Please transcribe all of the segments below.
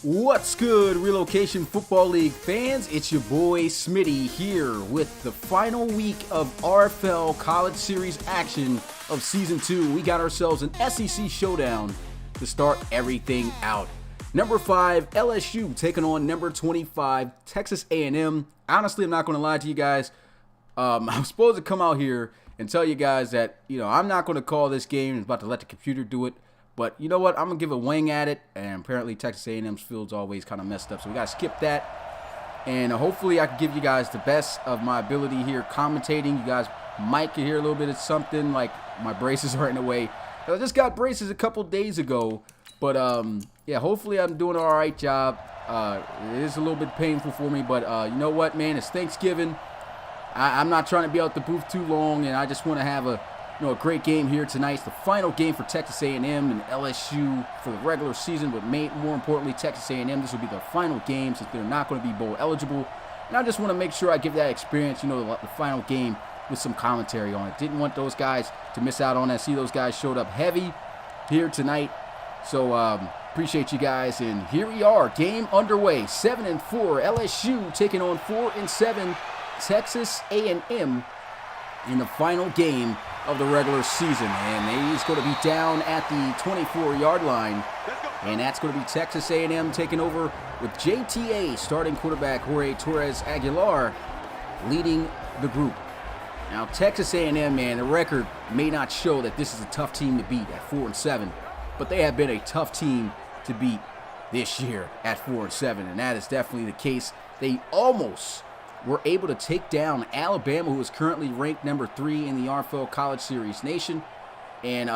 What's good, Relocation Football League fans? It's your boy Smitty here with the final week of RFL College Series action of Season 2. We got ourselves an SEC showdown to start everything out. Number 5, LSU taking on number 25, Texas A&M. Honestly, I'm not going to lie to you guys. I'm supposed to come out here and tell you guys that, I'm not going to call this game. I'm about to let the computer do it. But you know what? I'm going to give a wing at it. And apparently Texas A&M's field's always kind of messed up. So we got to skip that. And hopefully I can give you guys the best of my ability here commentating. You guys might hear a little bit of something like my braces are in the way. I just got braces a couple days ago. But yeah, hopefully I'm doing an all right job. It is a little bit painful for me. But you know what, man? It's Thanksgiving. I'm not trying to be out the booth too long. And I just want to have a great game here tonight. It's the final game for Texas A&M and LSU for the regular season, but more importantly, Texas A&M, this will be their final game since they're not going to be bowl eligible. And I just want to make sure I give that experience, the final game with some commentary on it. Didn't want those guys to miss out on that. See, those guys showed up heavy here tonight. So appreciate you guys. And here we are, game underway. 7-4 LSU taking on 4-7 Texas A&M in the final game of the regular season, and he's going to be down at the 24-yard line, and that's going to be Texas A&M taking over with JTA starting quarterback Jorge Torres Aguilar leading the group. Now Texas A&M, man, the record may not show that this is a tough team to beat at 4-7, but they have been a tough team to beat this year at 4-7, and that is definitely the case. They almost were able to take down Alabama, who is currently ranked number 3 in the RFL College Series Nation. And,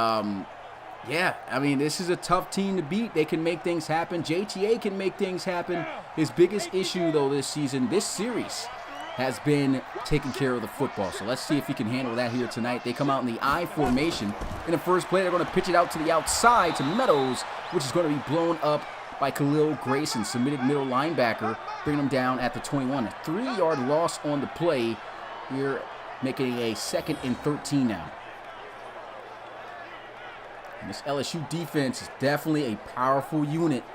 yeah, I mean, this is a tough team to beat. They can make things happen. JTA can make things happen. His biggest issue, though, this series, has been taking care of the football. So let's see if he can handle that here tonight. They come out in the I formation. In the first play, they're going to pitch it out to the outside to Meadows, which is going to be blown up by Khalil Grayson, submitted middle linebacker, bringing him down at the 21. A 3-yard loss on the play here, making a 2nd and 13 now. And this LSU defense is definitely a powerful unit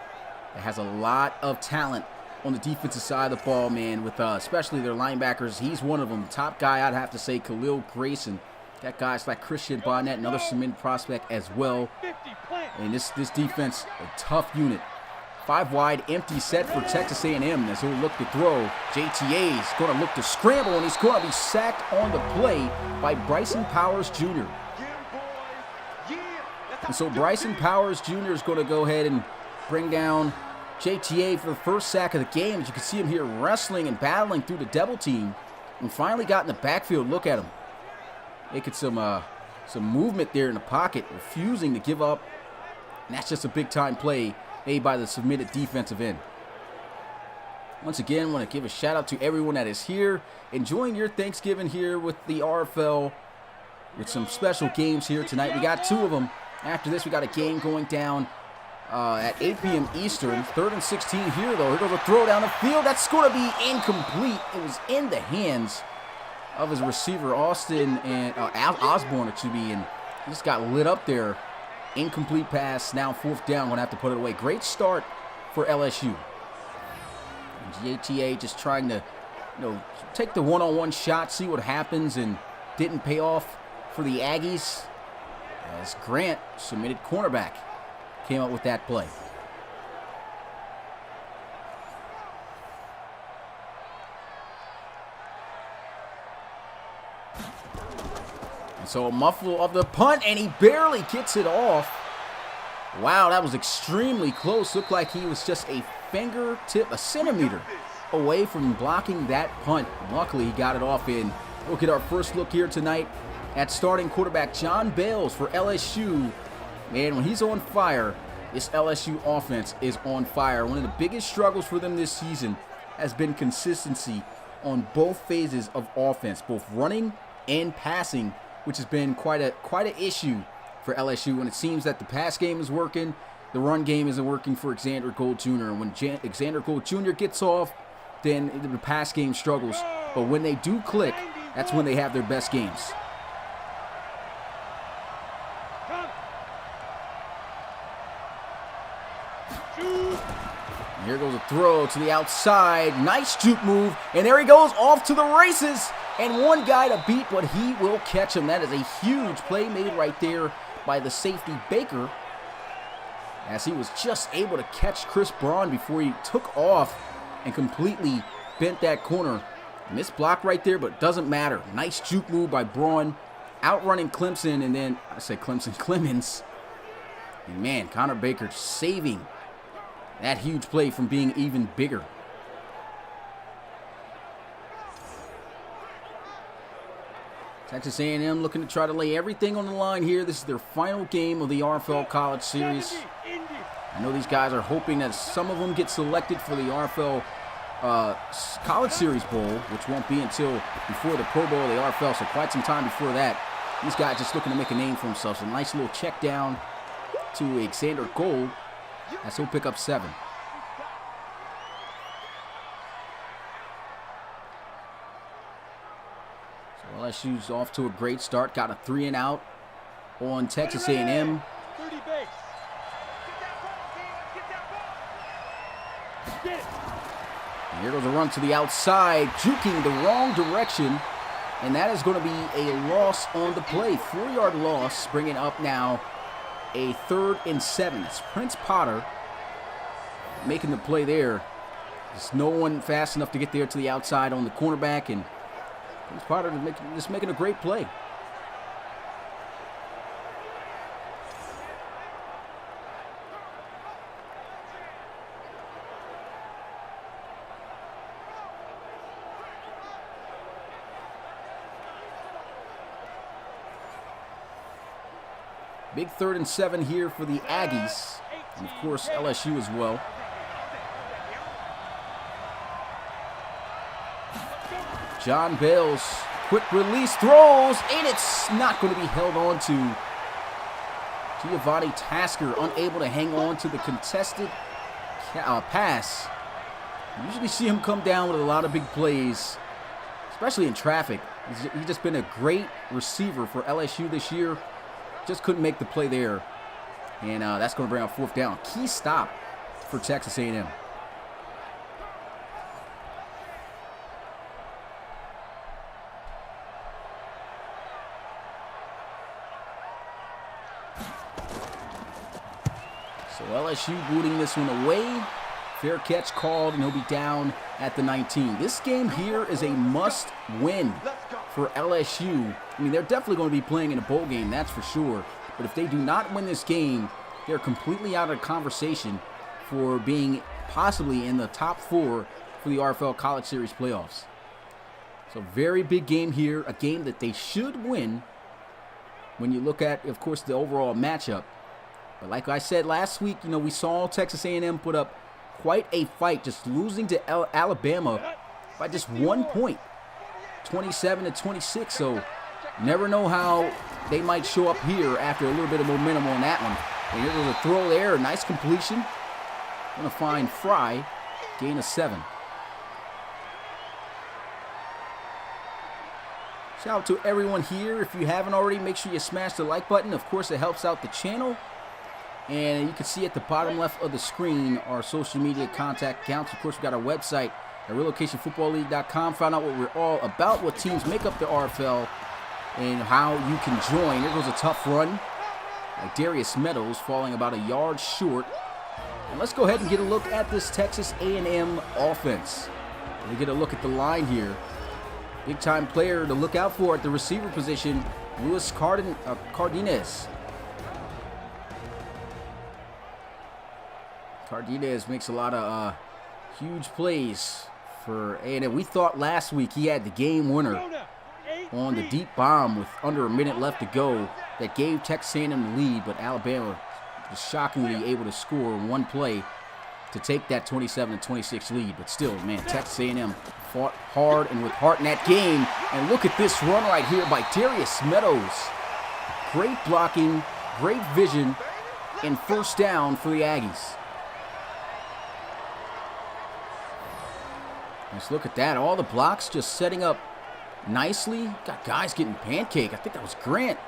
that has a lot of talent on the defensive side of the ball, man, with especially their linebackers. He's one of them. Top guy, I'd have to say, Khalil Grayson. That guy's like Christian Bonnet, another submitted prospect as well. And this defense, a tough unit. 5 wide, empty set for Texas A&M as he'll look to throw. JTA is going to look to scramble, and he's going to be sacked on the play by Bryson Powers Jr. And so Bryson Powers Jr. is going to go ahead and bring down JTA for the first sack of the game. As you can see him here wrestling and battling through the double team, and finally got in the backfield. Look at him, making some movement there in the pocket, refusing to give up. And that's just a big-time play made by the submitted defensive end. Once again, I want to give a shout out to everyone that is here, enjoying your Thanksgiving here with the RFL, with some special games here tonight. We got 2 of them. After this, we got a game going down at 8 p.m. Eastern. 3rd and 16 here, though. Here goes a throw down the field. That's going to be incomplete. It was in the hands of his receiver, Austin, and Osborne, it should be, and he just got lit up there. Incomplete pass, now 4th down, going to have to put it away. Great start for LSU. And JTA just trying to, take the one-on-one shot, see what happens, and didn't pay off for the Aggies as Grant, submitted cornerback, came up with that play. So a muffle of the punt, and he barely gets it off. Wow, that was extremely close. Looked like he was just a centimeter away from blocking that punt. Luckily, he got it off in. We'll get our first look here tonight at starting quarterback John Bales for LSU. Man, when he's on fire, this LSU offense is on fire. One of the biggest struggles for them this season has been consistency on both phases of offense, both running and passing, which has been quite an issue for LSU. When it seems that the pass game is working, the run game isn't working for Xander Gold Jr. And when Xander Gold Jr. gets off, then the pass game struggles. But when they do click, that's when they have their best games. And here goes a throw to the outside. Nice juke move. And there he goes off to the races. And one guy to beat, but he will catch him. That is a huge play made right there by the safety Baker, as he was just able to catch Chris Braun before he took off and completely bent that corner. Missed block right there, but doesn't matter. Nice juke move by Braun, outrunning Clemson, and then, Clemens. And man, Connor Baker saving that huge play from being even bigger. Texas A&M looking to try to lay everything on the line here. This is their final game of the RFL College Series. I know these guys are hoping that some of them get selected for the RFL College Series Bowl, which won't be until before the Pro Bowl of the RFL, so quite some time before that. These guys just looking to make a name for themselves. A nice little check down to Xander Gold, as he'll pick up 7. LSU's off to a great start. Got a 3 and out on Texas A&M. And here goes a run to the outside, juking the wrong direction. And that is going to be a loss on the play. 4-yard loss, bringing up now a 3rd and 7. It's Prince Potter making the play there. There's no one fast enough to get there to the outside on the cornerback, and Prince Potter just making a great play. Big 3rd and 7 here for the Aggies, and of course LSU as well. John Bales, quick release, throws, and it's not going to be held on to. Giovanni Tasker unable to hang on to the contested pass. You usually see him come down with a lot of big plays, especially in traffic. He's just been a great receiver for LSU this year. Just couldn't make the play there, and that's going to bring out 4th down. Key stop for Texas A&M. So LSU booting this one away. Fair catch called, and he'll be down at the 19. This game here is a must-win for LSU. I mean, they're definitely going to be playing in a bowl game, that's for sure. But if they do not win this game, they're completely out of conversation for being possibly in the top 4 for the RFL College Series playoffs. So very big game here, a game that they should win when you look at, of course, the overall matchup. But like I said last week, we saw Texas A&M put up quite a fight, just losing to Alabama by just 1 point, 27-26. So never know how they might show up here after a little bit of momentum on that one. And here goes a throw there, nice completion. Gonna find Fry, gain of 7. Shout out to everyone here. If you haven't already, make sure you smash the like button. Of course, it helps out the channel. And you can see at the bottom left of the screen our social media contact accounts. Of course, we've got our website at relocationfootballleague.com. Find out what we're all about, what teams make up the RFL, and how you can join. Here goes a tough run by Darius Meadows, falling about a yard short. And let's go ahead and get a look at this Texas A&M offense. We get a look at the line here. Big-time player to look out for at the receiver position, Luis Cardenas. Cardenas makes a lot of huge plays for A&M. We thought last week he had the game winner on the deep bomb with under a minute left to go that gave Texas A&M the lead, but Alabama was shockingly able to score one play to take that 27-26 lead. But still, man, Texas A&M fought hard and with heart in that game. And look at this run right here by Darius Meadows. Great blocking, great vision, and 1st down for the Aggies. Let's look at that. All the blocks just setting up nicely. Got guys getting pancake. I think that was Grant.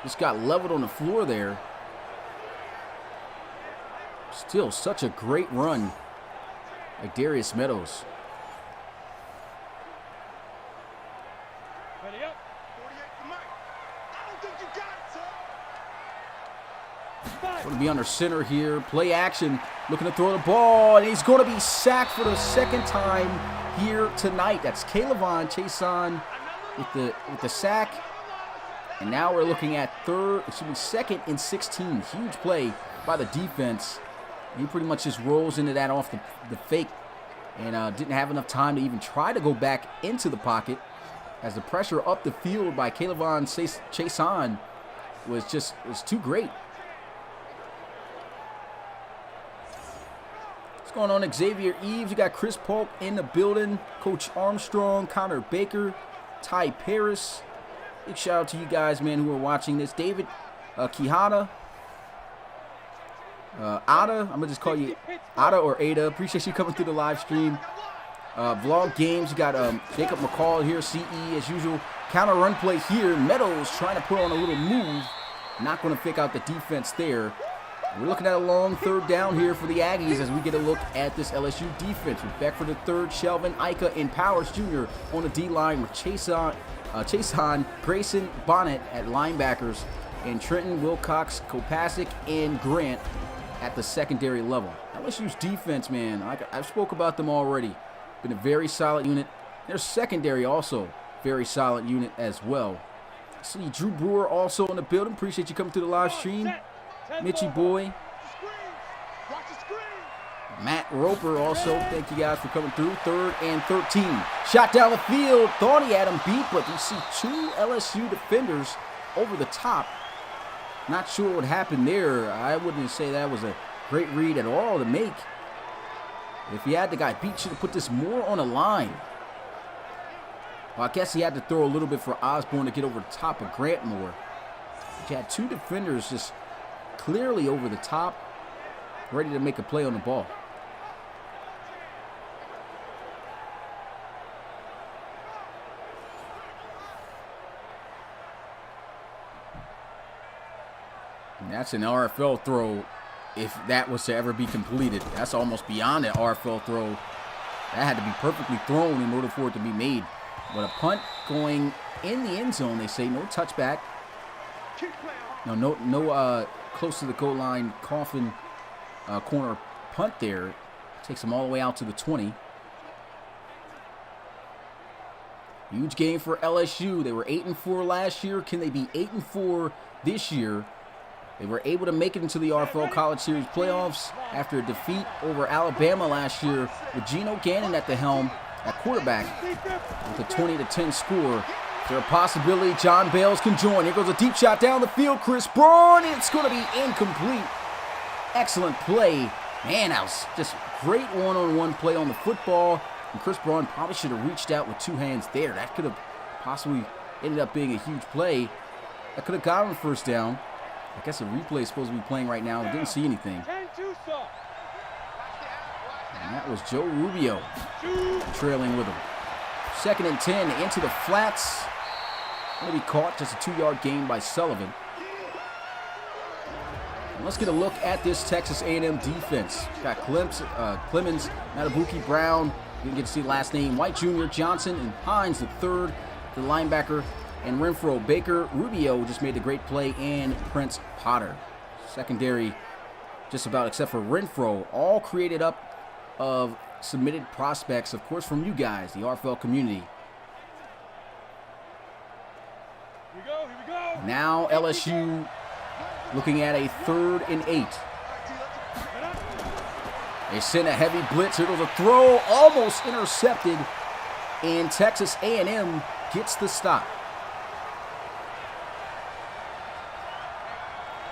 Just got leveled on the floor there. Just Still such a great run by Darius Meadows. Ready up. 48 I don't think you got it, sir. Going to be under center here. Play action. Looking to throw the ball. And he's going to be sacked for the second time here tonight. That's Kaylavon Chason with the sack. And now we're looking at second and 16. Huge play by the defense. He pretty much just rolls into that off the fake and didn't have enough time to even try to go back into the pocket as the pressure up the field by Kaylavon Chason was too great. What's going on, Xavier Eves? You got Chris Polk in the building. Coach Armstrong, Connor Baker, Ty Paris. Big shout out to you guys, man, who are watching this. David Quijada. Ada, I'm going to just call you Ada or Ada. Appreciate you coming through the live stream. Vlog Games, you got Jacob McCall here, CE as usual. Counter run play here. Meadows trying to put on a little move. Not going to fake out the defense there. We're looking at a long third down here for the Aggies as we get a look at this LSU defense. With Beck for the third, Shelvin, Ika, and Powers Jr. on the D-line with Chason, Grayson, Bonnet at linebackers, and Trenton, Wilcox, Kopasik, and Grant at the secondary level. LSU's defense, man, I've spoke about them already. Been a very solid unit. Their secondary also very solid unit as well. See Drew Brewer also in the building. Appreciate you coming through the live stream. Mitchie Boy. Matt Roper also. Thank you guys for coming through. 3rd and 13. Shot down the field. Thought he had him beat, but you see 2 LSU defenders over the top. Not sure what happened there. I wouldn't say that was a great read at all to make. If he had the guy beat, should have put this more on a line. Well, I guess he had to throw a little bit for Osborne to get over the top of Grant more. He had 2 defenders just clearly over the top, ready to make a play on the ball. And that's an RFL throw if that was to ever be completed. That's almost beyond an RFL throw. That had to be perfectly thrown in order for it to be made. But a punt going in the end zone, they say. No touchback. No close to the goal line coffin corner punt there. Takes them all the way out to the 20. Huge game for LSU. They were 8-4 last year. Can they be 8-4 this year? They were able to make it into the RFL College Series playoffs after a defeat over Alabama last year with Geno Gannon at the helm at quarterback with a 20-10 score. Is there a possibility John Bales can join? Here goes a deep shot down the field. Chris Braun. It's going to be incomplete. Excellent play. Man, that was just great one-on-one play on the football. And Chris Braun probably should have reached out with 2 hands there. That could have possibly ended up being a huge play. That could have got him the first down. I guess a replay is supposed to be playing right now. I didn't see anything. And that was Joe Rubio trailing with him. 2nd and 10 into the flats. Going to be caught. Just a 2-yard gain by Sullivan. And let's get a look at this Texas A&M defense. Got Clemens, Matabuki Brown. You didn't get to see the last name. White Jr., Johnson, and Hines the third. The linebacker. And Renfro, Baker, Rubio just made the great play, and Prince Potter. Secondary, just about except for Renfro, all created up of submitted prospects, of course, from you guys, the RFL community. Here we go. Now LSU looking at a 3rd and 8. They send a heavy blitz. Here goes a throw, almost intercepted, and Texas A&M gets the stop.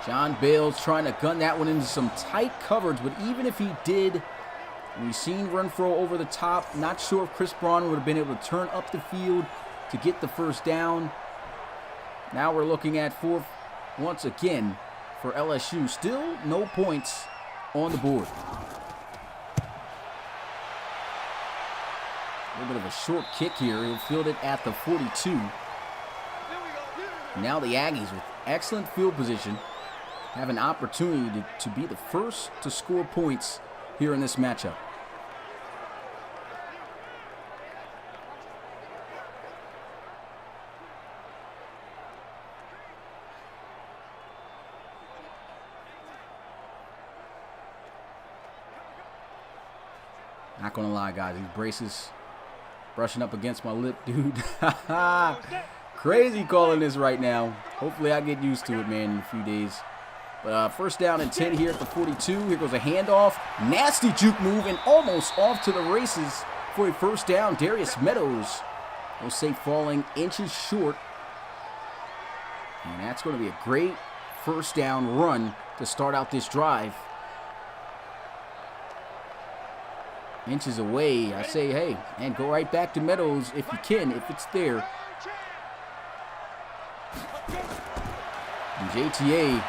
John Bales trying to gun that one into some tight coverage, but even if he did, we've seen Renfro over the top. Not sure if Chris Braun would have been able to turn up the field to get the first down. Now we're looking at 4th once again for LSU. Still no points on the board. A little bit of a short kick here. He'll field it at the 42. Now the Aggies with excellent field position. have an opportunity to be the first to score points here in this matchup. Not gonna lie, guys, these braces brushing up against my lip, dude. Crazy calling this right now. Hopefully I get used to it, man, in a few days. But first down and 10 here at the 42. Here goes a handoff. Nasty juke move and almost off to the races for a first down. Darius Meadows will say falling inches short. And that's going to be a great first down run to start out this drive. Inches away. I say, hey, and go right back to Meadows if you can, if it's there. And JTA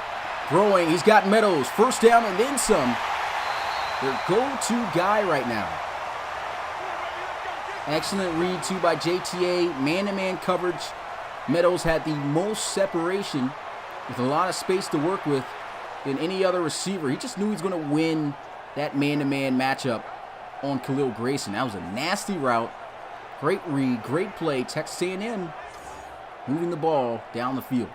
throwing. He's got Meadows. First down and then some. Their go-to guy right now. Excellent read, too, by JTA. Man-to-man coverage. Meadows had the most separation with a lot of space to work with than any other receiver. He just knew he was going to win that man-to-man matchup on Khalil Grayson. That was a nasty route. Great read, great play. Texas A&M moving the ball down the field.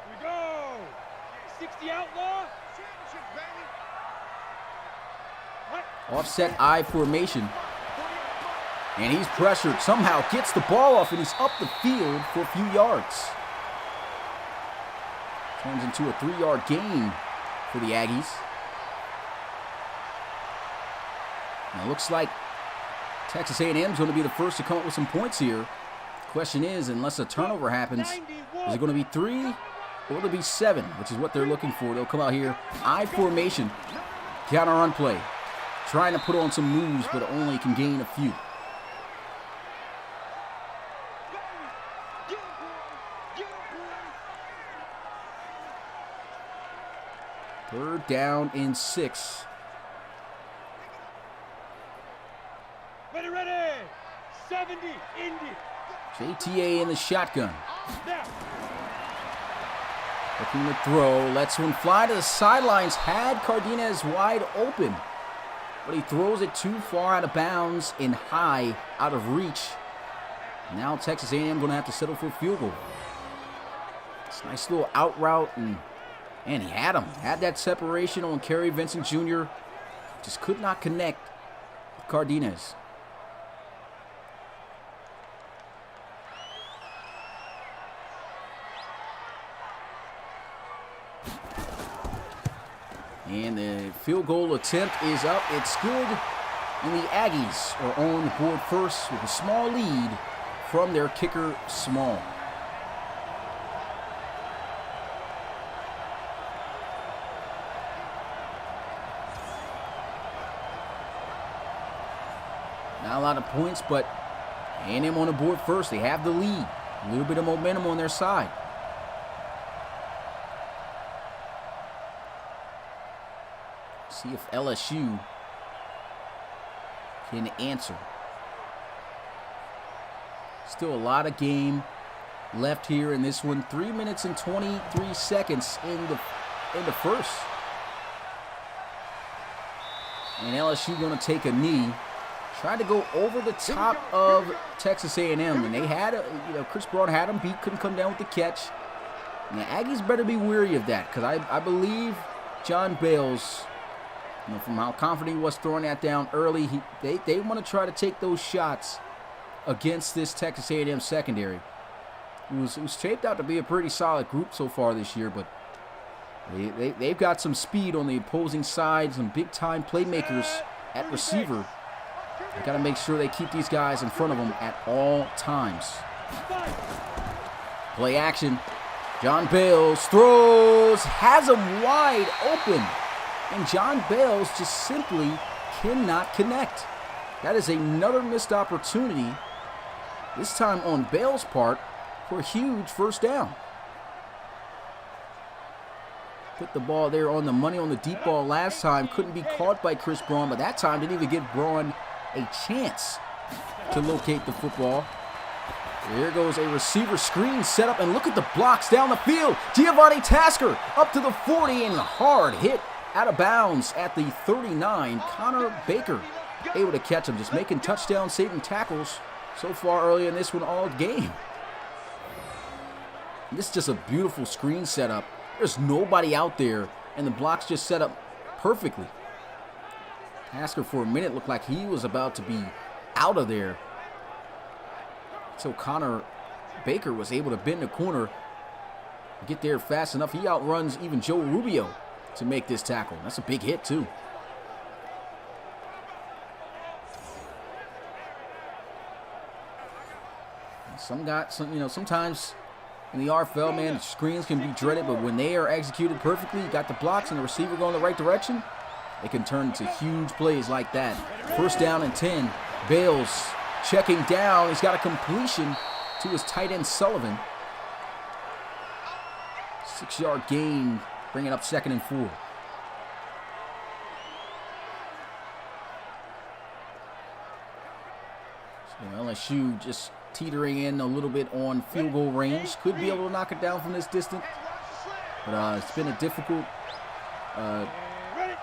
Here we go. 60 outlaw. Offset I formation. And he's pressured. Somehow gets the ball off and he's up the field for a few yards. Turns into a 3-yard gain for the Aggies. And it looks like Texas A&M is going to be the first to come up with some points here. The question is, unless a turnover happens, is it going to be 3 or will it be 7, which is what they're looking for. They'll come out here, I formation, counter run play. Trying to put on some moves, but only can gain a few. Third down and 6. Ready. 70, Indy. JTA in the shotgun. Now. Looking to throw. Lets one fly to the sidelines. Had Cardenas wide open. But he throws it too far out of bounds and high out of reach. Now Texas A&M going to have to settle for a field goal. It's a nice little out route, and he had him. Had that separation on Kerry Vincent Jr. Just could not connect with Cardenas. And the field goal attempt is up. It's good. And the Aggies are on the board first with a small lead from their kicker, Small. Not a lot of points, but A&M on the board first. They have the lead. A little bit of momentum on their side. See if LSU can answer. Still a lot of game left here in this one. 3 minutes and 23 seconds in the first. And LSU going to take a knee. Tried to go over the top of Texas A&M, and they had, Chris Brown had him beat, couldn't come down with the catch. And the Aggies better be wary of that, because I believe John Bales, from how confident he was throwing that down early, they want to try to take those shots against this Texas A&M secondary. It was shaped out to be a pretty solid group so far this year, but they've got some speed on the opposing side, some big-time playmakers at receiver. They got to make sure they keep these guys in front of them at all times. Play action. John Bales throws, has him wide open. And John Bales just simply cannot connect. That is another missed opportunity, this time on Bales' part, for a huge first down. Put the ball there on the money on the deep ball last time. Couldn't be caught by Chris Braun, but that time didn't even get Braun a chance to locate the football. Here goes a receiver screen set up, and look at the blocks down the field. Giovanni Tasker up to the 40, and a hard hit out of bounds at the 39. Connor Baker able to catch him, just making touchdown saving tackles so far early in this one all game. This is just a beautiful screen setup. There's nobody out there, and the blocks just set up perfectly. Tasker for a minute looked like he was about to be out of there. So Connor Baker was able to bend the corner, get there fast enough. He outruns even Joe Rubio to make this tackle. That's a big hit too. Sometimes in the RFL, man, screens can be dreaded, but when they are executed perfectly, you got the blocks and the receiver going the right direction, it can turn into huge plays like that. First down and 10. Bales checking down. He's got a completion to his tight end Sullivan. 6-yard gain, bringing up 2nd and 4. So LSU just teetering in a little bit on field goal range. Could be able to knock it down from this distance. But it's been a difficult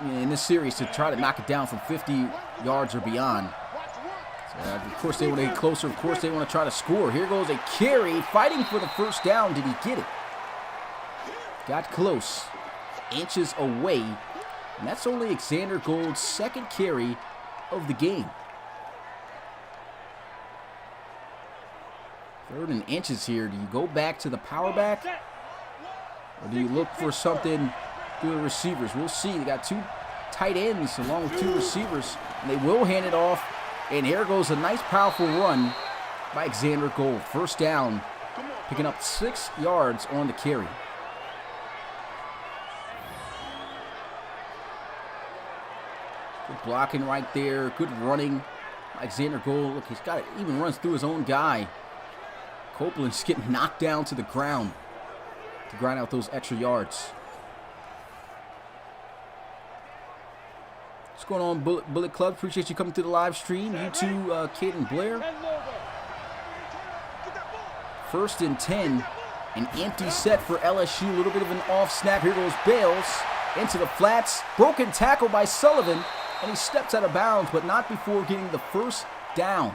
in this series to try to knock it down from 50 yards or beyond. So, of course, they want to get closer. Of course, they want to try to score. Here goes a carry, fighting for the first down. Did he get it? Got close. Inches away. And that's only Alexander Gold's 2nd carry of the game. 3rd and inches here. Do you go back to the power back? Or do you look for something through the receivers? We'll see. They got 2 tight ends along with 2 receivers. And they will hand it off. And here goes a nice, powerful run by Alexander Gold. First down, picking up 6 yards on the carry. Good blocking right there. Good running. Alexander Gold, look, he's got it. Even runs through his own guy. Copeland's getting knocked down to the ground to grind out those extra yards. What's going on, Bullet Club? Appreciate you coming to the live stream. You too, Kate and Blair. 1st and 10. An empty set for LSU. A little bit of an off snap. Here goes Bales into the flats. Broken tackle by Sullivan. And he steps out of bounds, but not before getting the first down.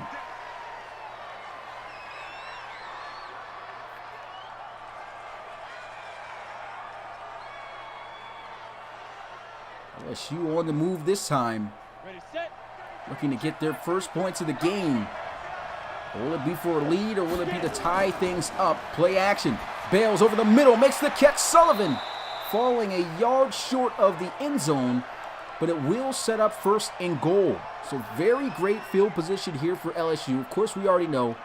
LSU on the move this time. Looking to get their first points of the game. Will it be for a lead or will it be to tie things up? Play action. Bales over the middle, makes the catch. Sullivan falling a yard short of the end zone, but it will set up 1st and goal. So very great field position here for LSU. Of course, we already know,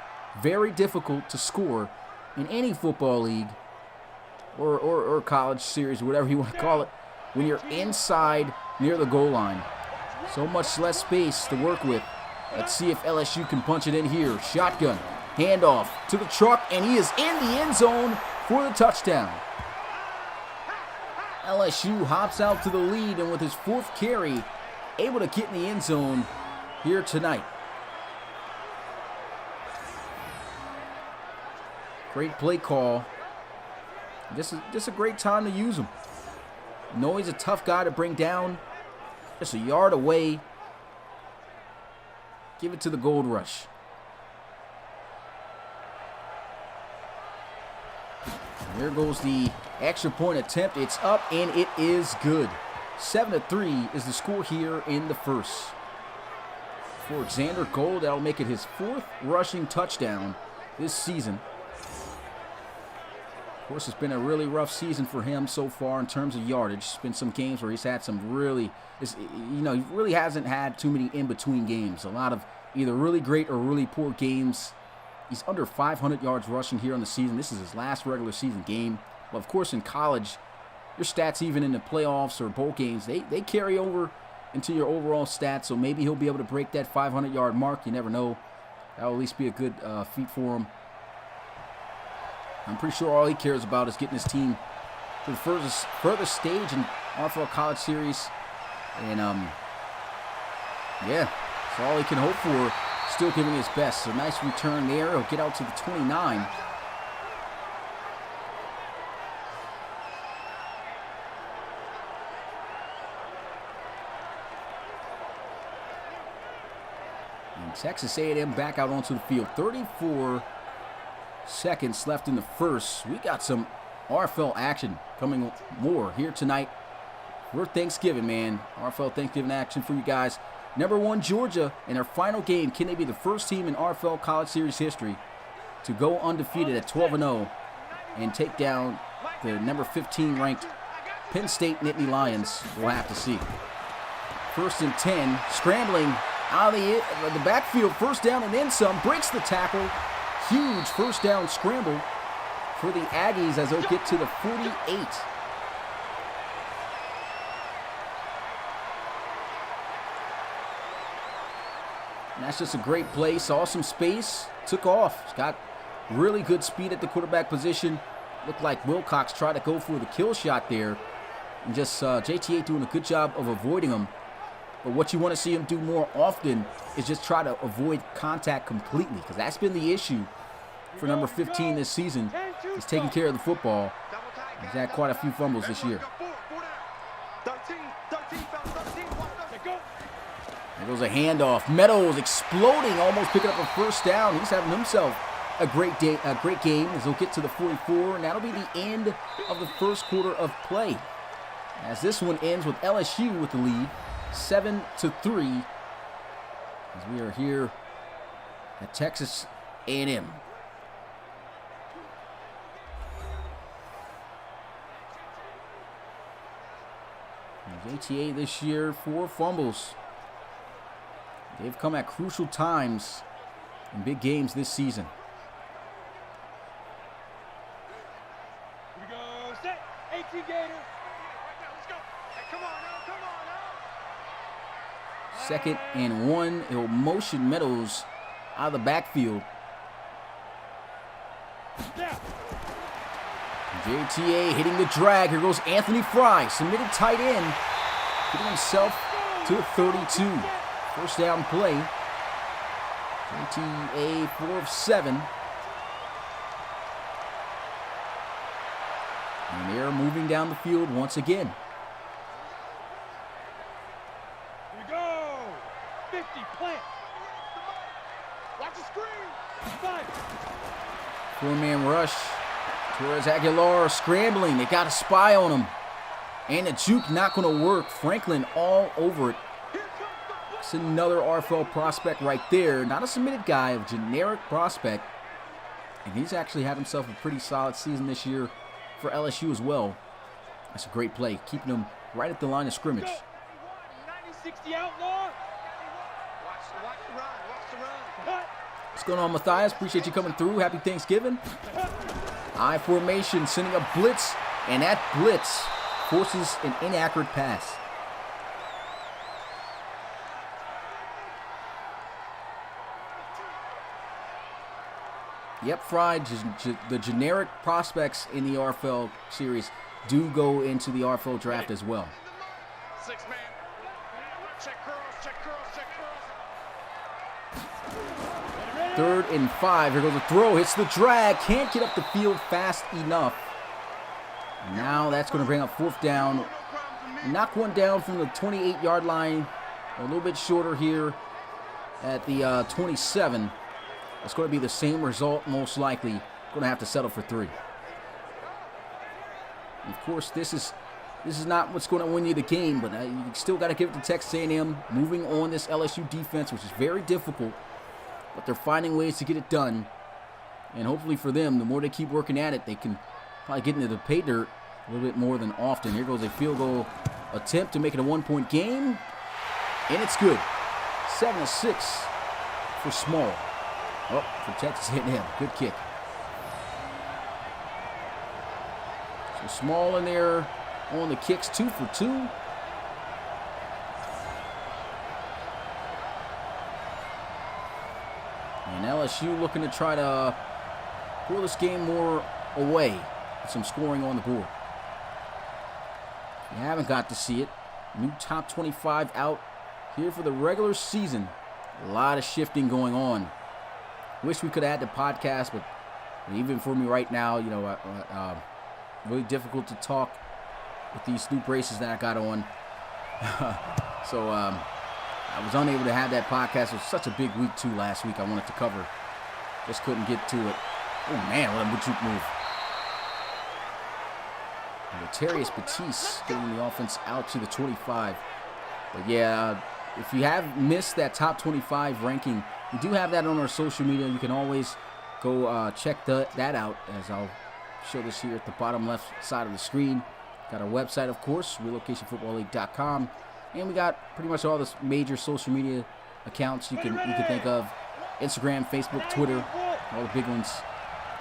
very difficult to score in any football league or college series, whatever you want to call it, when you're inside near the goal line. So much less space to work with. Let's see if LSU can punch it in here. Shotgun, handoff to the truck, and he is in the end zone for the touchdown. LSU hops out to the lead, and with his 4th carry, able to get in the end zone here tonight. Great play call. This is a great time to use him. Know he's a tough guy to bring down. Just a yard away. Give it to the Gold Rush. There goes the extra point attempt. It's up, and it is good. 7-3 is the score here in the first. For Alexander Gold, that'll make it his 4th rushing touchdown this season. Of course, it's been a really rough season for him so far in terms of yardage. It's been some games where he's had some really, he really hasn't had too many in-between games. A lot of either really great or really poor games. He's under 500 yards rushing here on the season. This is his last regular season game. Well, of course, in college, your stats even in the playoffs or bowl games, they carry over into your overall stats. So maybe he'll be able to break that 500-yard mark. You never know. That'll at least be a good feat for him. I'm pretty sure all he cares about is getting his team to the furthest stage in RFL College Series. And, yeah, That's all he can hope for. Still giving his best. So nice return there. He'll get out to the 29. And Texas A&M back out onto the field. 34 seconds left in the first. We got some RFL action coming more here tonight. For Thanksgiving, man. RFL Thanksgiving action for you guys. Number 1, Georgia, in their final game. Can they be the first team in RFL College Series history to go undefeated at 12-0 and take down the number 15 ranked Penn State Nittany Lions? We'll have to see. 1st and 10, scrambling out of the backfield. First down and then some. Breaks the tackle. Huge first down scramble for the Aggies as they'll get to the 48. And that's just a great play. Saw some space, took off. He's got really good speed at the quarterback position. Looked like Wilcox tried to go for the kill shot there. And just JTA doing a good job of avoiding him. But what you want to see him do more often is just try to avoid contact completely, because that's been the issue for number 15 this season. He's taking care of the football. He's had quite a few fumbles this year. There goes a handoff. Meadows exploding, almost picking up a first down. He's having himself a great game as he'll get to the 44, and that'll be the end of the first quarter of play. As this one ends with LSU with the lead, 7-3, as we are here at Texas A&M. JTA this year, 4 fumbles. They've come at crucial times in big games this season. Here we go. Set. 18 Gator. Let's go. Hey, come on now. 2nd and 1. He'll motion Meadows out of the backfield. Yeah. JTA hitting the drag. Here goes Anthony Fry, submitted tight end, getting himself to the 32. First down play. JTA 4 of 7. And they're moving down the field once again. Here we go. 50, plant. Watch the screen. 5. 4-man rush. Torres Aguilar scrambling. They got a spy on him. And the juke not going to work. Franklin all over it. It's another RFL prospect right there. Not a submitted guy, a generic prospect. And he's actually had himself a pretty solid season this year for LSU as well. That's a great play, keeping him right at the line of scrimmage. 90-60 outlaw. Watch the run. What's going on, Matthias? Appreciate you coming through. Happy Thanksgiving. I formation, sending a blitz, and that blitz forces an inaccurate pass. Yep, Fried, the generic prospects in the RFL series do go into the RFL draft as well. 6-man. Check curls. 3rd and 5. Here goes the throw. Hits the drag. Can't get up the field fast enough. Now that's going to bring up 4th down. Knock one down from the 28-yard line. A little bit shorter here at the 27. It's going to be the same result, most likely. Going to have to settle for 3. Of course, this is not what's going to win you the game, but you still got to give it to Texas A&M. Moving on this LSU defense, which is very difficult, but they're finding ways to get it done. And hopefully for them, the more they keep working at it, they can probably get into the pay dirt a little bit more than often. Here goes a field goal attempt to make it a 1-point game, and it's good. 7-6 for Small. Oh, for Texas A&M. Good kick. So Small in there on the kicks, 2 for 2. And LSU looking to try to pull this game more away with some scoring on the board. If you haven't got to see it, new top 25 out here for the regular season A lot of shifting going on. Wish we could have had the podcast, but even for me right now, you know, really difficult to talk with these new braces that I got on. So I was unable to have that podcast. It was such a big week, too, last week I wanted to cover. Just couldn't get to it. Oh, man, what a juke move. Terrence Batiste getting the offense out to the 25. But, yeah, if you have missed that top 25 ranking, we do have that on our social media. You can always go check that out, as I'll show this here at the bottom left side of the screen. Got our website, of course, relocationfootballleague.com. And we got pretty much all the major social media accounts you can think of. Instagram, Facebook, Twitter, all the big ones.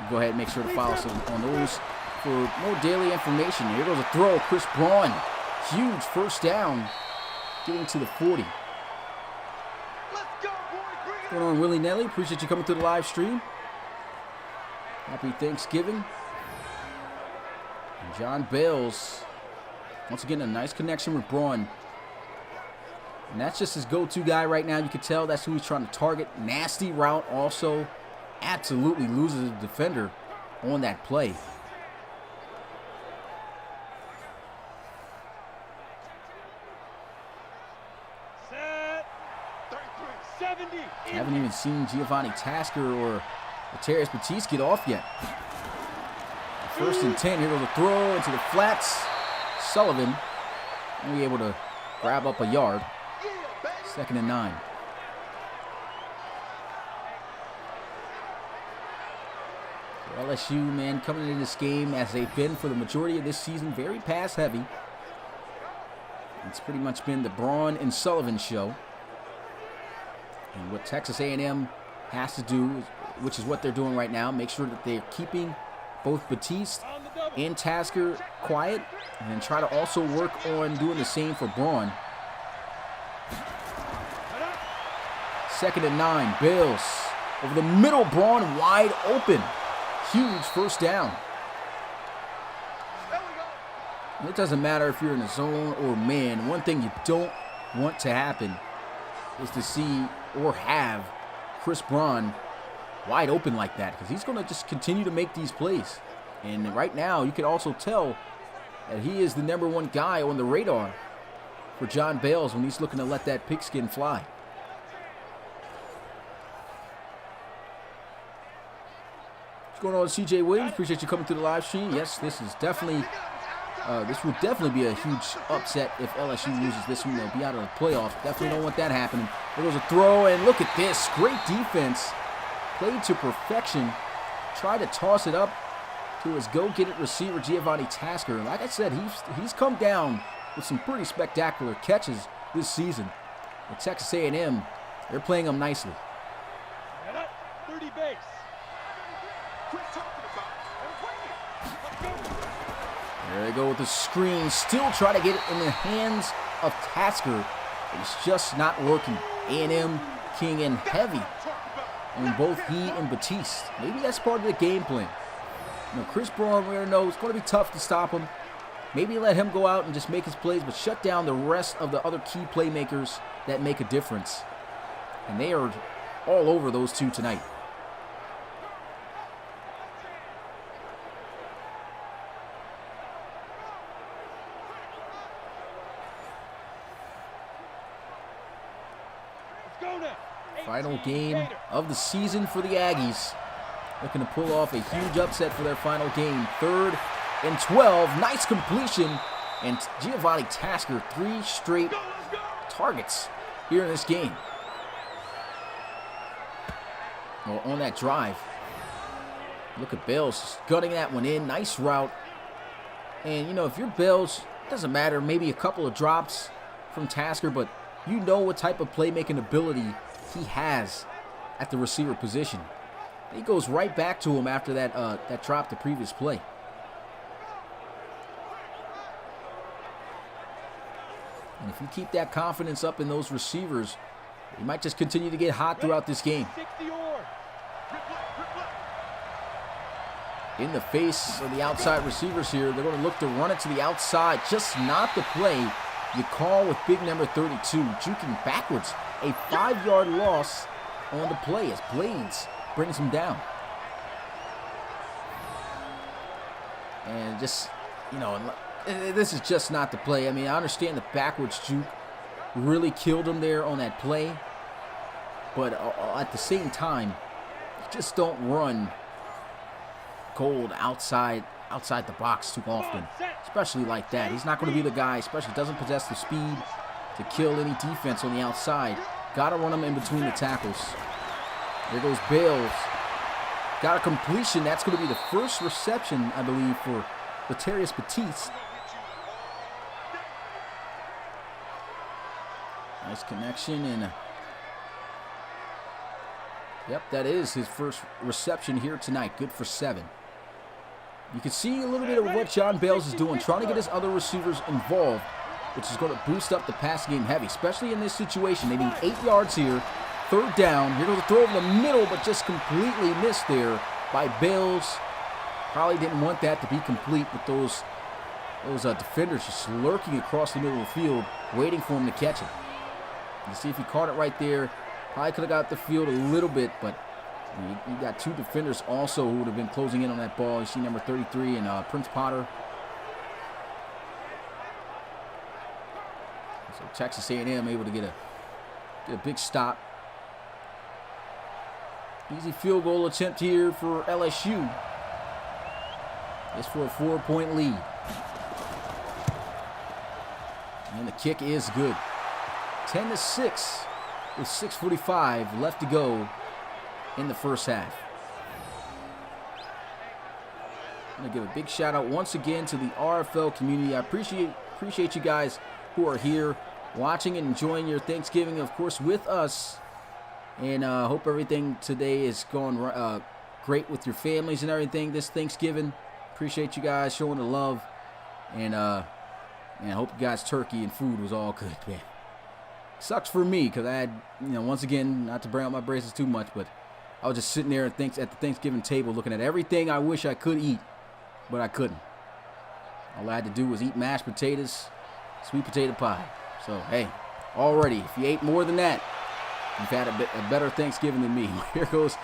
You go ahead and make sure to follow us on those for more daily information. Here goes a throw. Chris Braun. Huge first down. Getting to the 40. What's going on, Willie Nelly? Appreciate you coming to the live stream. Happy Thanksgiving. And John Bales. Once again, a nice connection with Braun. And that's just his go-to guy right now. You can tell that's who he's trying to target. Nasty route also. Absolutely loses a defender on that play. Set. 70. Haven't even seen Giovanni Tasker or Terrence Batiste get off yet. First and 10. Here goes a throw into the flats. Sullivan only able to grab up a yard. 2nd and 9. LSU, man, coming into this game as they've been for the majority of this season, very pass heavy. It's pretty much been the Braun and Sullivan show. And what Texas A&M has to do, which is what they're doing right now, make sure that they're keeping both Batiste and Tasker quiet, and then try to also work on doing the same for Braun. 2nd and 9. Bills over the middle. Braun wide open. Huge first down. And it doesn't matter if you're in the zone or man. One thing you don't want to happen is to see or have Chris Braun wide open like that, because he's going to just continue to make these plays. And right now, you can also tell that he is the #1 guy on the radar for John Bales when he's looking to let that pigskin fly. What's going on, CJ Williams? Appreciate you coming to the live stream. Yes, this is definitely, this will definitely be a huge upset if LSU loses this one. They'll be out of the playoffs. Definitely don't want that happening. There goes a throw, and look at this. Great defense. Played to perfection. Tried to toss it up to his go-get-it receiver, Giovanni Tasker. And like I said, he's come down with some pretty spectacular catches this season. At Texas A&M, they're playing him nicely. 30 base. There they go with the screen. Still try to get it in the hands of Tasker. It's just not working. A&M king in heavy on both he and Batiste. Maybe that's part of the game plan. You know, Chris Braun, we already know it's going to be tough to stop him. Maybe let him go out and just make his plays, but shut down the rest of the other key playmakers that make a difference. And they are all over those two tonight. Final game of the season for the Aggies. Looking to pull off a huge upset for their final game. 3rd and 12. Nice completion. And Giovanni Tasker, 3 straight targets here in this game. Well, on that drive. Look at Bales gutting that one in. Nice route. And, you know, if you're Bales, it doesn't matter. Maybe a couple of drops from Tasker, but you know what type of playmaking ability he has at the receiver position. He goes right back to him after that drop the previous play. And if you keep that confidence up in those receivers, you might just continue to get hot throughout this game. In the face of the outside receivers here, they're going to look to run it to the outside. Just not the play you call with big number 32, juking backwards a 5-yard loss on the play as Blades brings him down. And just, you know, this is just not the play. I mean, I understand the backwards juke really killed him there on that play. But at the same time, you just don't run cold outside the box too often, especially like that. He's not going to be the guy, especially doesn't possess the speed to kill any defense on the outside. Got to run him in between the tackles. There goes Bales. Got a completion. That's going to be the first reception, I believe, for Latarius Batiste. Nice connection, and yep, that is his first reception here tonight. Good for 7. You can see a little bit of what John Bales is doing, trying to get his other receivers involved, which is going to boost up the passing game heavy, especially in this situation. They need 8 yards here. 3rd down. Here goes a throw over the middle, but just completely missed there by Bales. Probably didn't want that to be complete with those defenders just lurking across the middle of the field, waiting for him to catch it. You see if he caught it right there. Probably could have got the field a little bit, but you got 2 defenders also who would have been closing in on that ball. You see number 33 and Prince Potter. So Texas A&M able to get a big stop. Easy field goal attempt here for LSU. It's for a 4-point lead. And the kick is good. 10-6 with 6:45 left to go in the first half. I'm going to give a big shout out once again to the RFL community. I appreciate you guys who are here watching and enjoying your Thanksgiving, of course, with us. And hope everything today is going great with your families and everything this Thanksgiving. Appreciate you guys showing the love. And I hope you guys' turkey and food was all good, man. Sucks for me because I had, once again, not to bring out my braces too much, but I was just sitting there at the Thanksgiving table looking at everything I wish I could eat, but I couldn't. All I had to do was eat mashed potatoes, sweet potato pie. So, hey, already, if you ate more than that, you've had a better Thanksgiving than me. Here goes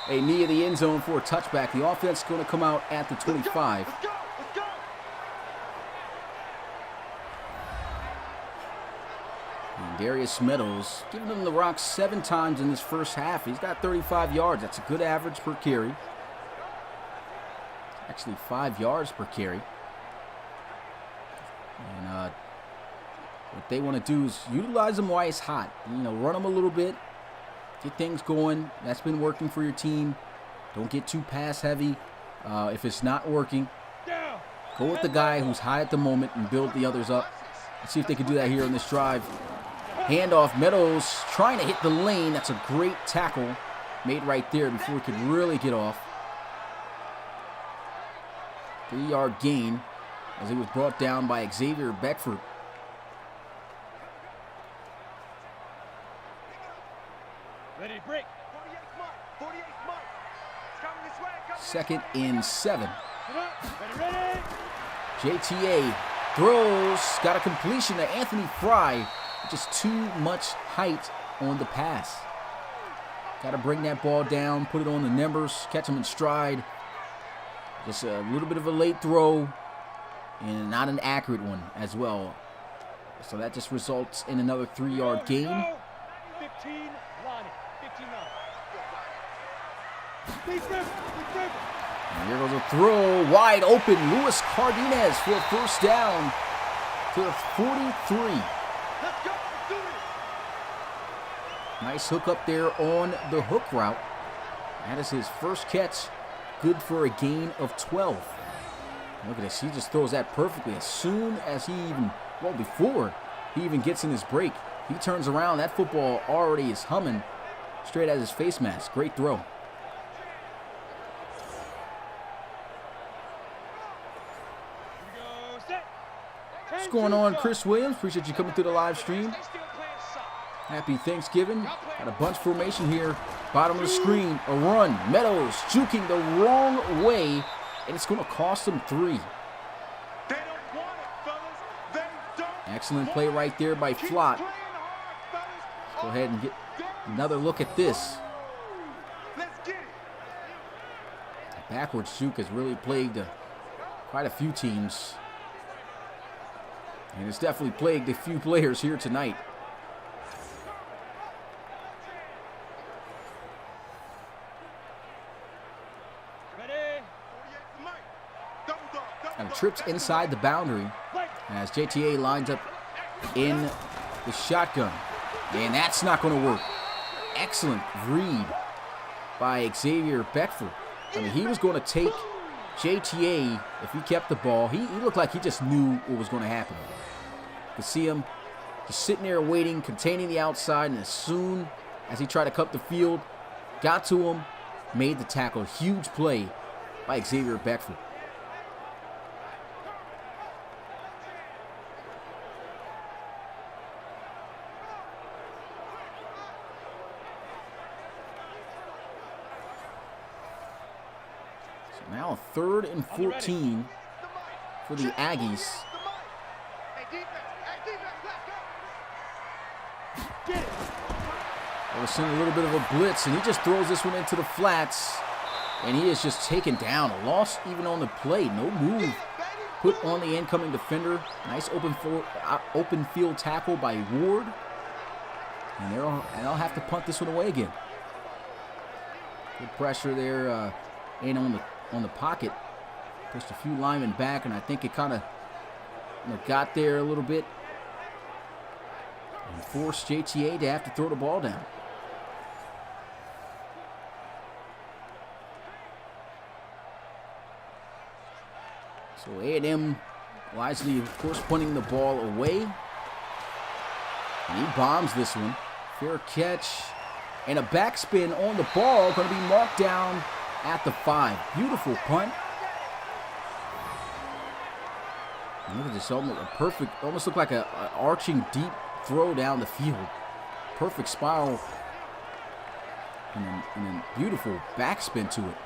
a knee of the end zone for a touchback. The offense is going to come out at the 25. Let's go. And Darius Meadows giving them the rock 7 times in this first half. He's got 35 yards. That's a good average per carry. Actually 5 yards per carry. And what they want to do is utilize him while he's hot. Run him a little bit. Get things going. That's been working for your team. Don't get too pass heavy. If it's not working, go with the guy who's hot at the moment and build the others up. Let's see if they can do that here on this drive. Handoff, Meadows trying to hit the lane. That's a great tackle made right there before he could really get off. 3-yard gain as he was brought down by Xavier Beckford. Ready to break. 48 mark. It's coming this way. 2nd and 7. Ready. JTA throws, got a completion to Anthony Fry. Just too much height on the pass. Got to bring that ball down, put it on the numbers, catch him in stride. Just a little bit of a late throw and not an accurate one as well. So that just results in another 3-yard gain. 15 line. 15 line. And here goes a throw, wide open. Luis Cardenas for a first down to the 43. Let's go. Do it. Nice hook up there on the hook route. That is his first catch. Good for a gain of 12. Look at this. He just throws that perfectly. As soon as before he even gets in his break, he turns around. That football already is humming straight at his face mask. Great throw. What's going on, Chris Williams? Appreciate you coming through the live stream. Happy Thanksgiving. Got a bunch formation here. Bottom of the screen. A run. Meadows juking the wrong way. And it's going to cost him 3. Excellent play right there by Flott. go ahead and get another look at this. Backwards juke has really plagued quite a few teams. And it's definitely plagued a few players here tonight. And trips inside the boundary as JTA lines up in the shotgun. And that's not going to work. Excellent read by Xavier Beckford. I mean, he was going to take JTA if he kept the ball. He looked like he just knew what was going to happen. You could see him just sitting there waiting, containing the outside, and as soon as he tried to cut the field, got to him, made the tackle. Huge play by Xavier Beckford. Now 3rd and 14 for the Aggies. They're seeing a little bit of a blitz, and he just throws this one into the flats, and he is just taken down. A loss even on the play. No move put on the incoming defender. Nice open field tackle by Ward. And they'll have to punt this one away again. Good pressure there in on the pocket. Pushed a few linemen back, and I think it kind of got there a little bit and forced JTA to have to throw the ball down. So A&M wisely, of course, punting the ball away. And he bombs this one. Fair catch. And a backspin on the ball. Going to be marked down at the 5. Beautiful punt. And look at this, almost a perfect, almost looked like a arching deep throw down the field. Perfect spiral. And a beautiful backspin to it.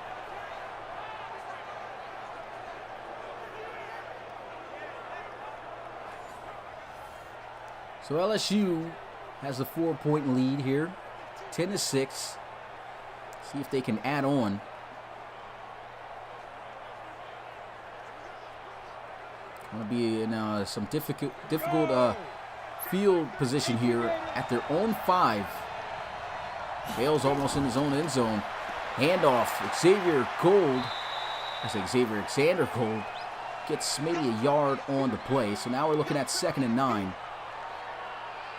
So LSU has a 4-point lead here, 10-6. See if they can add on. Going to be in some difficult field position here at their own 5. Bale's almost in his own end zone. Handoff. Xavier Alexander Gold gets maybe a yard on the play. So now we're looking at 2nd and 9.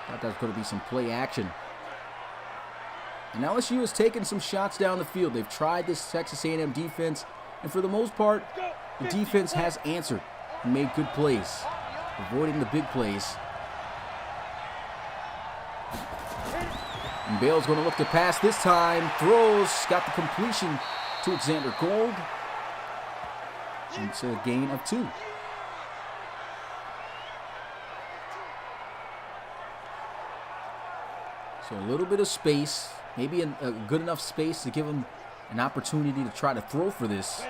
Thought that was going to be some play action. And LSU has taken some shots down the field. They've tried this Texas A&M defense, and for the most part, the defense has answered and made good plays, avoiding the big plays. And Bale's going to look to pass this time. Throws, got the completion to Alexander Gold. And it's a gain of 2. So a little bit of space, maybe a good enough space to give him an opportunity to try to throw for this.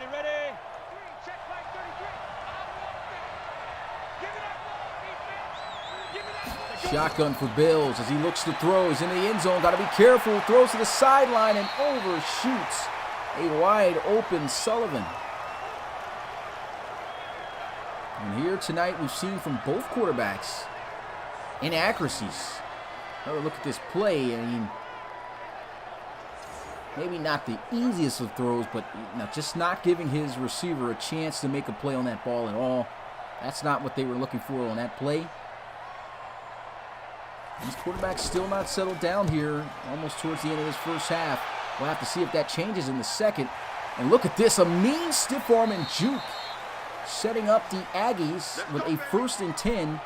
Shotgun for Bills as he looks to throw. He's in the end zone. Got to be careful. Throws to the sideline and overshoots a wide open Sullivan. And here tonight we've seen from both quarterbacks inaccuracies. Another look at this play. I mean, maybe not the easiest of throws, but just not giving his receiver a chance to make a play on that ball at all. That's not what they were looking for on that play. This quarterback's still not settled down here, almost towards the end of this first half. We'll have to see if that changes in the second. And look at this, a mean stiff arm and juke, setting up the Aggies with a 1st and 10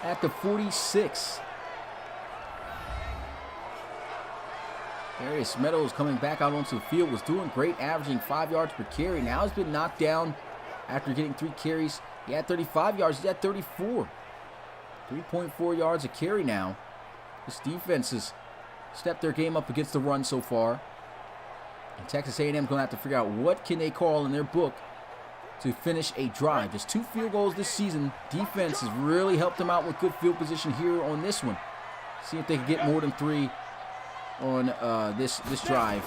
at the 46. Darius Meadows coming back out onto the field, was doing great, averaging 5 yards per carry. Now he's been knocked down after getting 3 carries. He had 35 yards, he's at 34. 3.4 yards a carry now. This defense has stepped their game up against the run so far. And Texas A&M going to have to figure out what can they call in their book to finish a drive. Just 2 field goals this season. Defense has really helped them out with good field position here on this one. See if they can get more than 3 on this drive.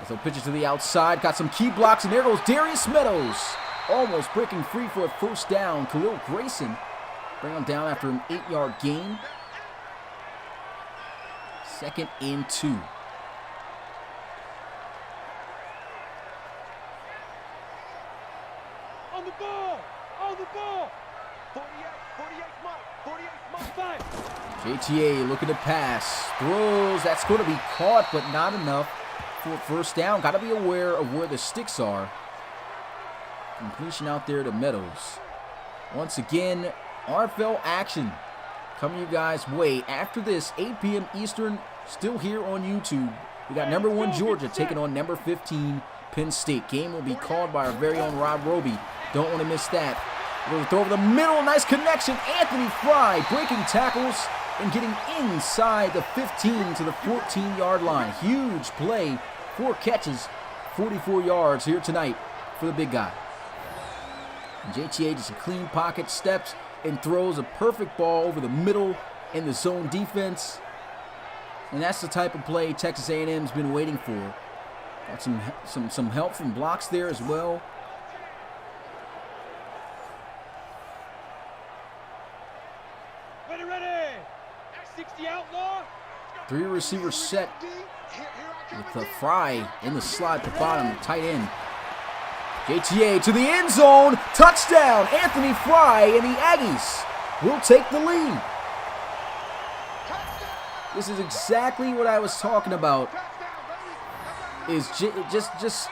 As they'll pitch it to the outside. Got some key blocks, and there goes Darius Meadows. Almost breaking free for a first down. Khalil Grayson bring him down after an 8-yard gain. 2nd and 2. On the ball! On the ball! 48 mark, 5. JTA looking to pass. Throws. That's going to be caught, but not enough for a first down. Got to be aware of where the sticks are. Completion out there to Meadows. Once again, RFL action coming you guys' way. After this, 8 p.m. Eastern, still here on YouTube. We got number 1 Georgia taking on number 15 Penn State. Game will be called by our very own Rob Roby. Don't want to miss that. We're going to throw over the middle. Nice connection. Anthony Fry breaking tackles and getting inside the 15 to the 14-yard line. Huge play. 4 catches, 44 yards here tonight for the big guy. And JTA just a clean pocket, steps and throws a perfect ball over the middle in the zone defense. And that's the type of play Texas A&M's been waiting for. Got some help from blocks there as well. Ready. 60 outlaw. 3 receivers set with the Fry in the slot at the bottom, the tight end. JTA to the end zone. Touchdown. Anthony Fry and the Aggies will take the lead. This is exactly what I was talking about. Is just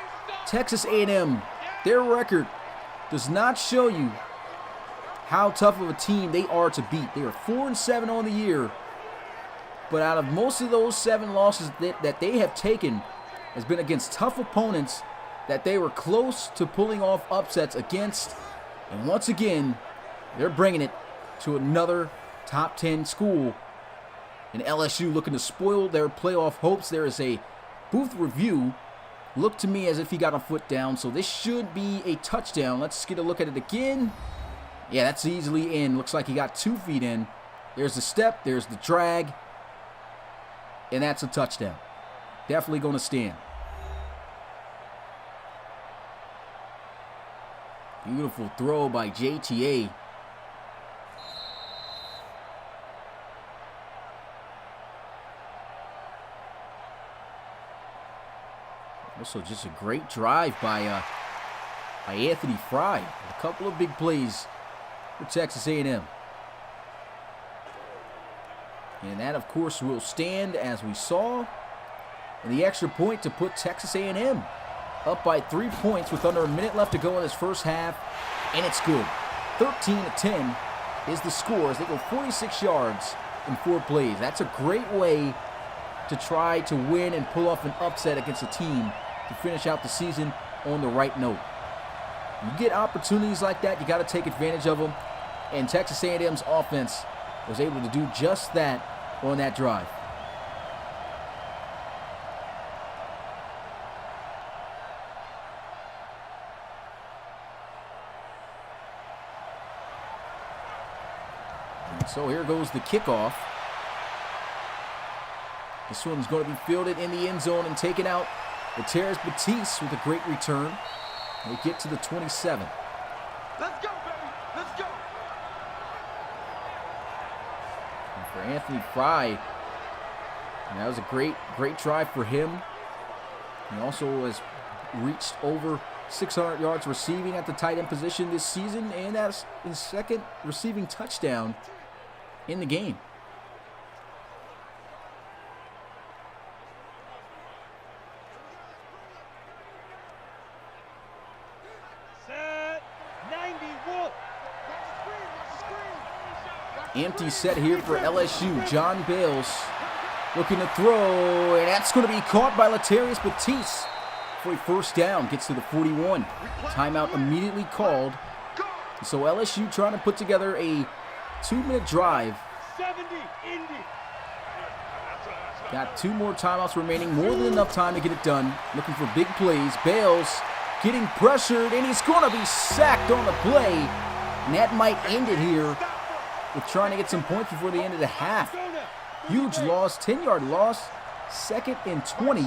Texas A&M. Their record does not show you how tough of a team they are to beat. They are 4-7 on the year. But out of most of those 7 losses that they have taken has been against tough opponents that they were close to pulling off upsets against. And once again, they're bringing it to another top 10 school. And LSU looking to spoil their playoff hopes. There is a booth review. Looked to me as if he got a foot down. So this should be a touchdown. Let's get a look at it again. Yeah, that's easily in. Looks like he got 2 feet in. There's the step. There's the drag. And that's a touchdown. Definitely going to stand. Beautiful throw by JTA. Also just a great drive by Anthony Fry. A couple of big plays for Texas A&M. And that, of course, will stand as we saw. And the extra point to put Texas A&M up by 3 points with under a minute left to go in this first half. And it's good. 13-10 is the score as they go 46 yards in 4 plays. That's a great way to try to win and pull off an upset against a team to finish out the season on the right note. You get opportunities like that, you got to take advantage of them. And Texas A&M's offense was able to do just that on that drive. And so here goes the kickoff. This one's going to be fielded in the end zone and taken out. Lateris Batiste with a great return. They get to the 27. Let's go, baby. Let's go. And for Anthony Fry, that was a great drive for him. He also has reached over 600 yards receiving at the tight end position this season, and that's his 2nd receiving touchdown in the game. Empty set here for LSU. John Bales looking to throw, and that's going to be caught by Lateris Batiste for a first down. Gets to the 41. Timeout immediately called. So LSU trying to put together a 2-minute drive. 70, Indy. Got 2 more timeouts remaining. More than enough time to get it done. Looking for big plays. Bales getting pressured, and he's going to be sacked on the play. And that might end it here with trying to get some points before the end of the half. Huge loss, 10-yard loss. 2nd and 20.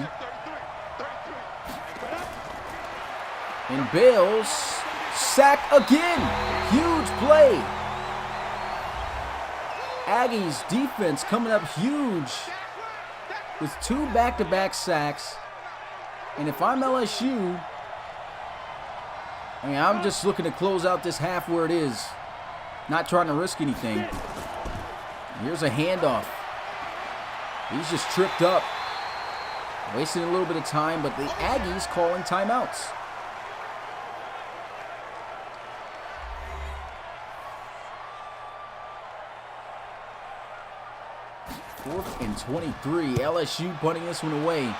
And Bales, sack again. Huge play. Aggies defense coming up huge with 2 back-to-back sacks. And if I'm LSU, I'm just looking to close out this half where it is. Not trying to risk anything. Here's a handoff. He's just tripped up. Wasting a little bit of time, but the Aggies calling timeouts. Fourth and 23. LSU punting this one away.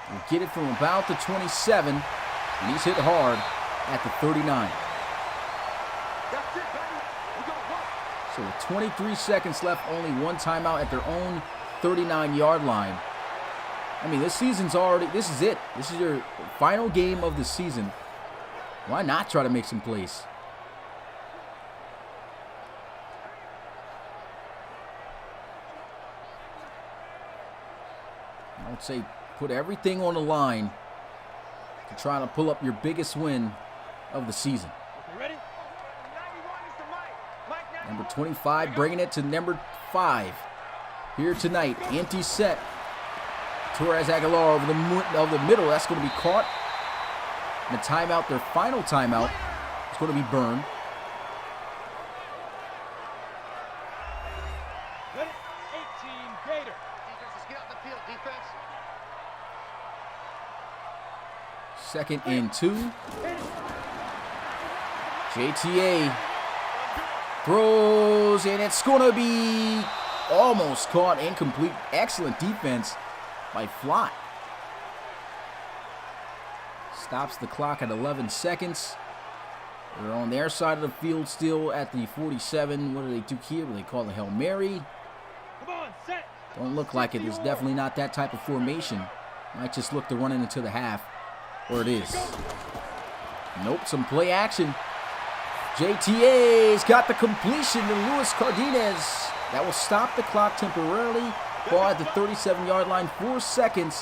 We'll get it from about the 27, and he's hit hard at the 39. So with 23 seconds left, only 1 timeout at their own 39-yard line. I mean, this season's already, this is it. This is your final game of the season. Why not try to make some plays? I would say put everything on the line to try to pull up your biggest win of the season. Number 25 bringing it to number 5 here tonight. Empty set. Torres Aguilar over the middle. That's going to be caught. And the timeout, their final timeout, is going to be burned. Second and 2. JTA throws, and it's going to be almost caught, incomplete. Excellent defense by Flott. Stops the clock at 11 seconds. They're on their side of the field still at the 47. What do they do here? They call the Hail Mary. Don't look like it. It's definitely not that type of formation. Might just look to run it into the half. Or it is. Nope, some play action. JTA's got the completion to Luis Cardenas. That will stop the clock temporarily. Ball at the 37-yard line, 4 seconds.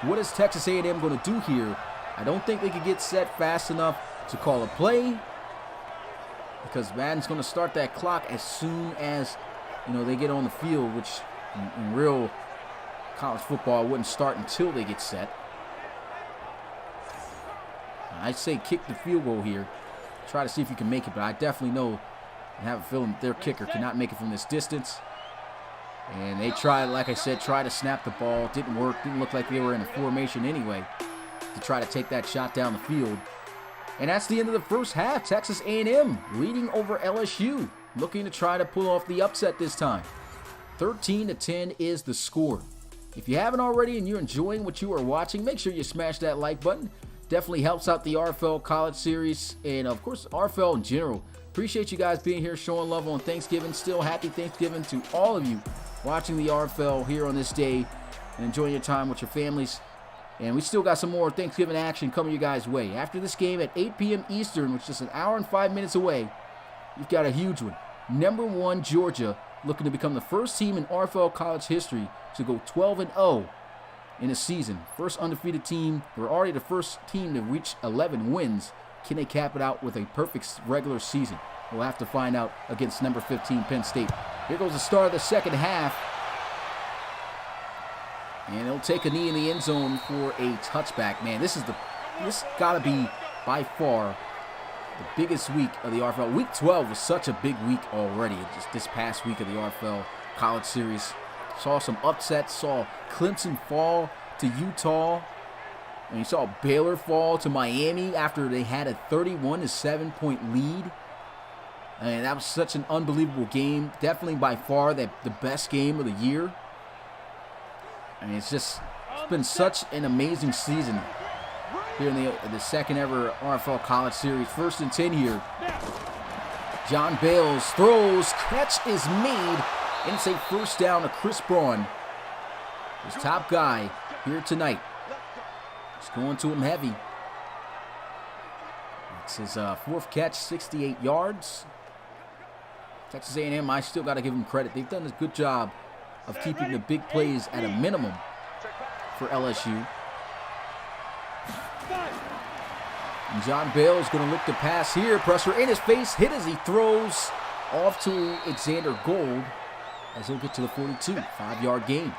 What is Texas A&M going to do here? I don't think they could get set fast enough to call a play, because Madden's going to start that clock as soon as they get on the field, which in real college football wouldn't start until they get set. I'd say kick the field goal here. Try to see if you can make it, but I definitely know and have a feeling their kicker cannot make it from this distance. And they tried, like I said, try to snap the ball. Didn't work. Didn't look like they were in a formation anyway to try to take that shot down the field. And that's the end of the first half. Texas A&M leading over LSU, looking to try to pull off the upset this time. 13-10 is the score. If you haven't already and you're enjoying what you are watching, make sure you smash that like button. Definitely helps out the RFL College Series and, of course, RFL in general. Appreciate you guys being here, showing love on Thanksgiving. Still happy Thanksgiving to all of you watching the RFL here on this day and enjoying your time with your families. And we still got some more Thanksgiving action coming your guys' way. After this game at 8 p.m. Eastern, which is an hour and 5 minutes away, you've got a huge one. Number 1 Georgia looking to become the first team in RFL College history to go 12-0. in a season. First undefeated team. We're already the first team to reach 11 wins. Can they cap it out with a perfect regular season? We'll have to find out against number 15 Penn State. Here goes the start of the second half. And he'll take a knee in the end zone for a touchback. Man, this gotta be by far the biggest week of the RFL. Week 12 was such a big week already. Just this past week of the RFL College Series. Saw some upsets. Saw Clemson fall to Utah. And you saw Baylor fall to Miami after they had a 31-7 point lead. And that was such an unbelievable game. Definitely by far the best game of the year. I mean, it's been such an amazing season here in the second ever RFL College Series. 1st and 10 here. John Bales throws, catch is made, and it's a first down to Chris Braun. His top guy here tonight. Just going to him heavy. It's his 4th catch, 68 yards. Texas A&M, I still got to give them credit. They've done a good job of keeping the big plays at a minimum for LSU. And John Bale's going to look to pass here. Pressure in his face. Hit as he throws off to Xander Gold as he'll get to the 42. 5-yard gain.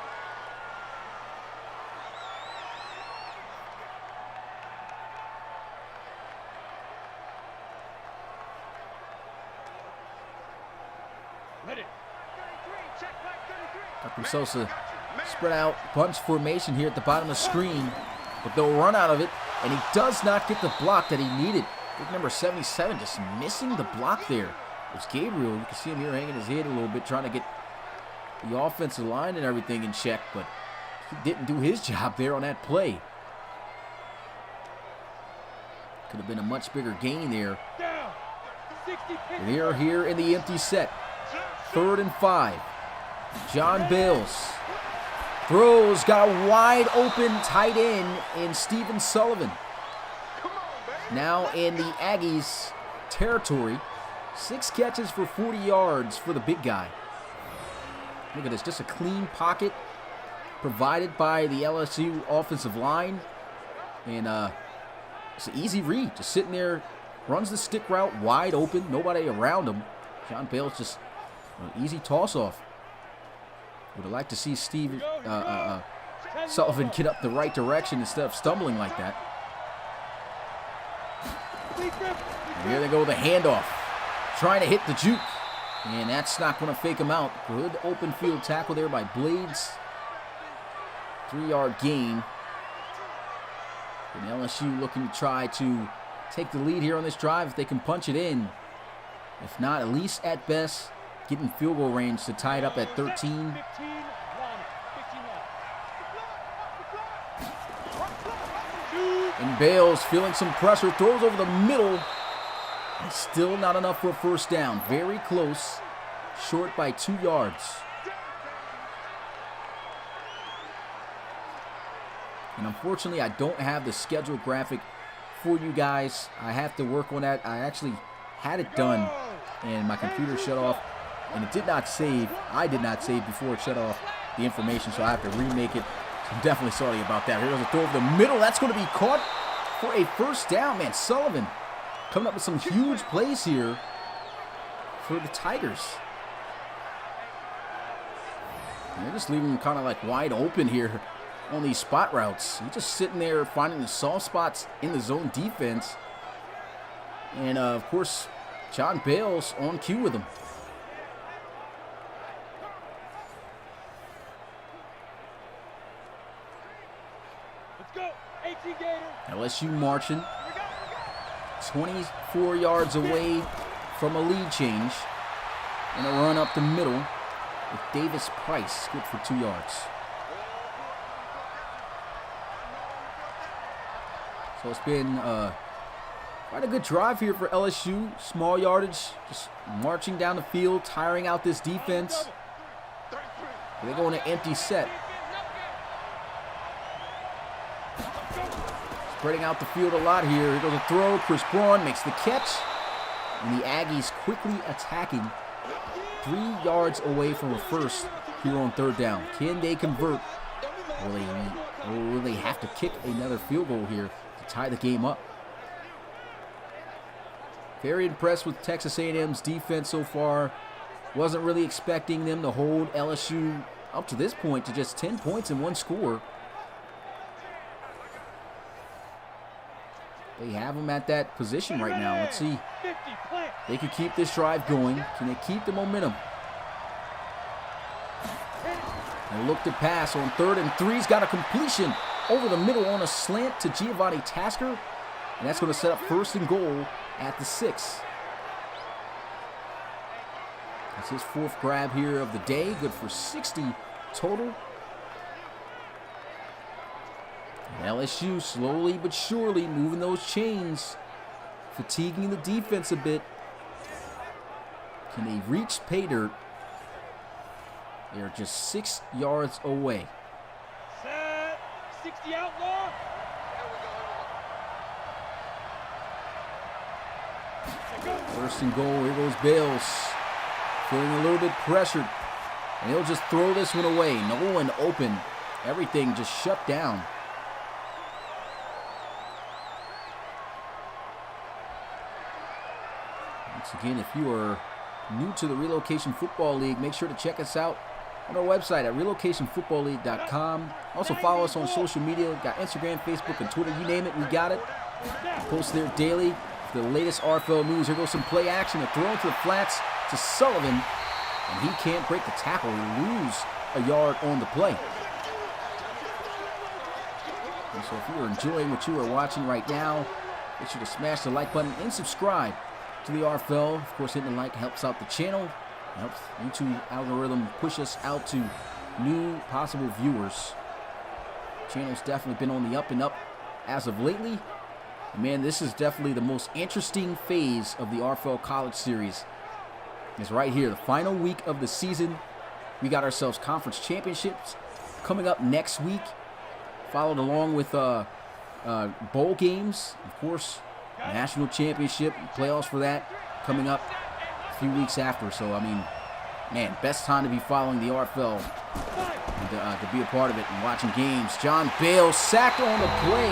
Dr. Sosa spread out bunch formation here at the bottom of the screen, but they'll run out of it, and he does not get the block that he needed. Big number 77 just missing the block there. It was Gabriel. You can see him here hanging his head a little bit, trying to get the offensive line and everything in check, but he didn't do his job there on that play. Could have been a much bigger gain there. They're here in the empty set. 3rd and 5. John Bales throws, got a wide open tight end in Stephen Sullivan. Now in the Aggies' territory. 6 catches for 40 yards for the big guy. Look at this, just a clean pocket provided by the LSU offensive line. And it's an easy read, just sitting there, runs the stick route wide open, nobody around him. John Bales just an easy toss-off. Would have liked to see Steve Sullivan get up the right direction instead of stumbling like that. And here they go with a handoff. Trying to hit the juke. And that's not going to fake him out. Good open field tackle there by Blades. 3-yard gain. And LSU looking to try to take the lead here on this drive if they can punch it in. If not, at least at best, getting field goal range to tie it up at 13. And Bales feeling some pressure, throws over the middle. And still not enough for a first down. Very close, short by 2 yards. And unfortunately, I don't have the schedule graphic for you guys. I have to work on that. I actually had it done, and my computer shut off. And it did not save. I did not save before it shut off the information, so I have to remake it. So I'm definitely sorry about that. Here goes a throw over the middle. That's going to be caught for a first down, man. Sullivan coming up with some huge plays here for the Tigers. And they're just leaving him kind of like wide open here on these spot routes. He's just sitting there finding the soft spots in the zone defense. And, of course, John Bales on cue with him. LSU marching 24 yards away from a lead change. And a run up the middle with Davis Price. Good for 2 yards. So it's been quite a good drive here for LSU. Small yardage, just marching down the field, tiring out this defense. They go in an empty set. Spreading out the field a lot here. Here goes a throw. Chris Braun makes the catch. And the Aggies quickly attacking 3 yards away from a first here on 3rd down. Can they convert? Or will they have to kick another field goal here to tie the game up? Very impressed with Texas A&M's defense so far. Wasn't really expecting them to hold LSU up to this point to just 10 points in one score. They have them at that position right now. Let's see. They could keep this drive going. Can they keep the momentum? They look to pass on 3rd and 3. He's got a completion over the middle on a slant to Giovanni Tasker. And that's going to set up 1st and goal at the 6. That's his 4th grab here of the day. Good for 60 total. LSU slowly but surely moving those chains, fatiguing the defense a bit. Can they reach pay dirt? They're just 6 yards away. Set, 60 outlaw. 1st and goal. Here goes Bales. feeling a little bit pressured. And he'll just throw this one away. No one open. Everything just shut down. Once again, if you are new to the Relocation Football League, make sure to check us out on our website at relocationfootballleague.com. Also follow us on social media. We've got Instagram, Facebook, and Twitter. You name it, we got it. Post there daily for the latest RFL news. Here goes some play action. A throw into the flats to Sullivan. And he can't break the tackle. He lose a yard on the play. And so if you are enjoying what you are watching right now, make sure to smash the like button and subscribe to the RFL. Of course, hitting the like helps out the channel. Helps YouTube algorithm push us out to new possible viewers. Channel's definitely been on the up and up as of lately. And man, this is definitely the most interesting phase of the RFL College Series. It's right here, the final week of the season. We got ourselves conference championships coming up next week, followed along with bowl games, of course, national championship, playoffs for that coming up a few weeks after. So, I mean, man, best time to be following the RFL and to be a part of it and watching games. John Bale sacked on the play.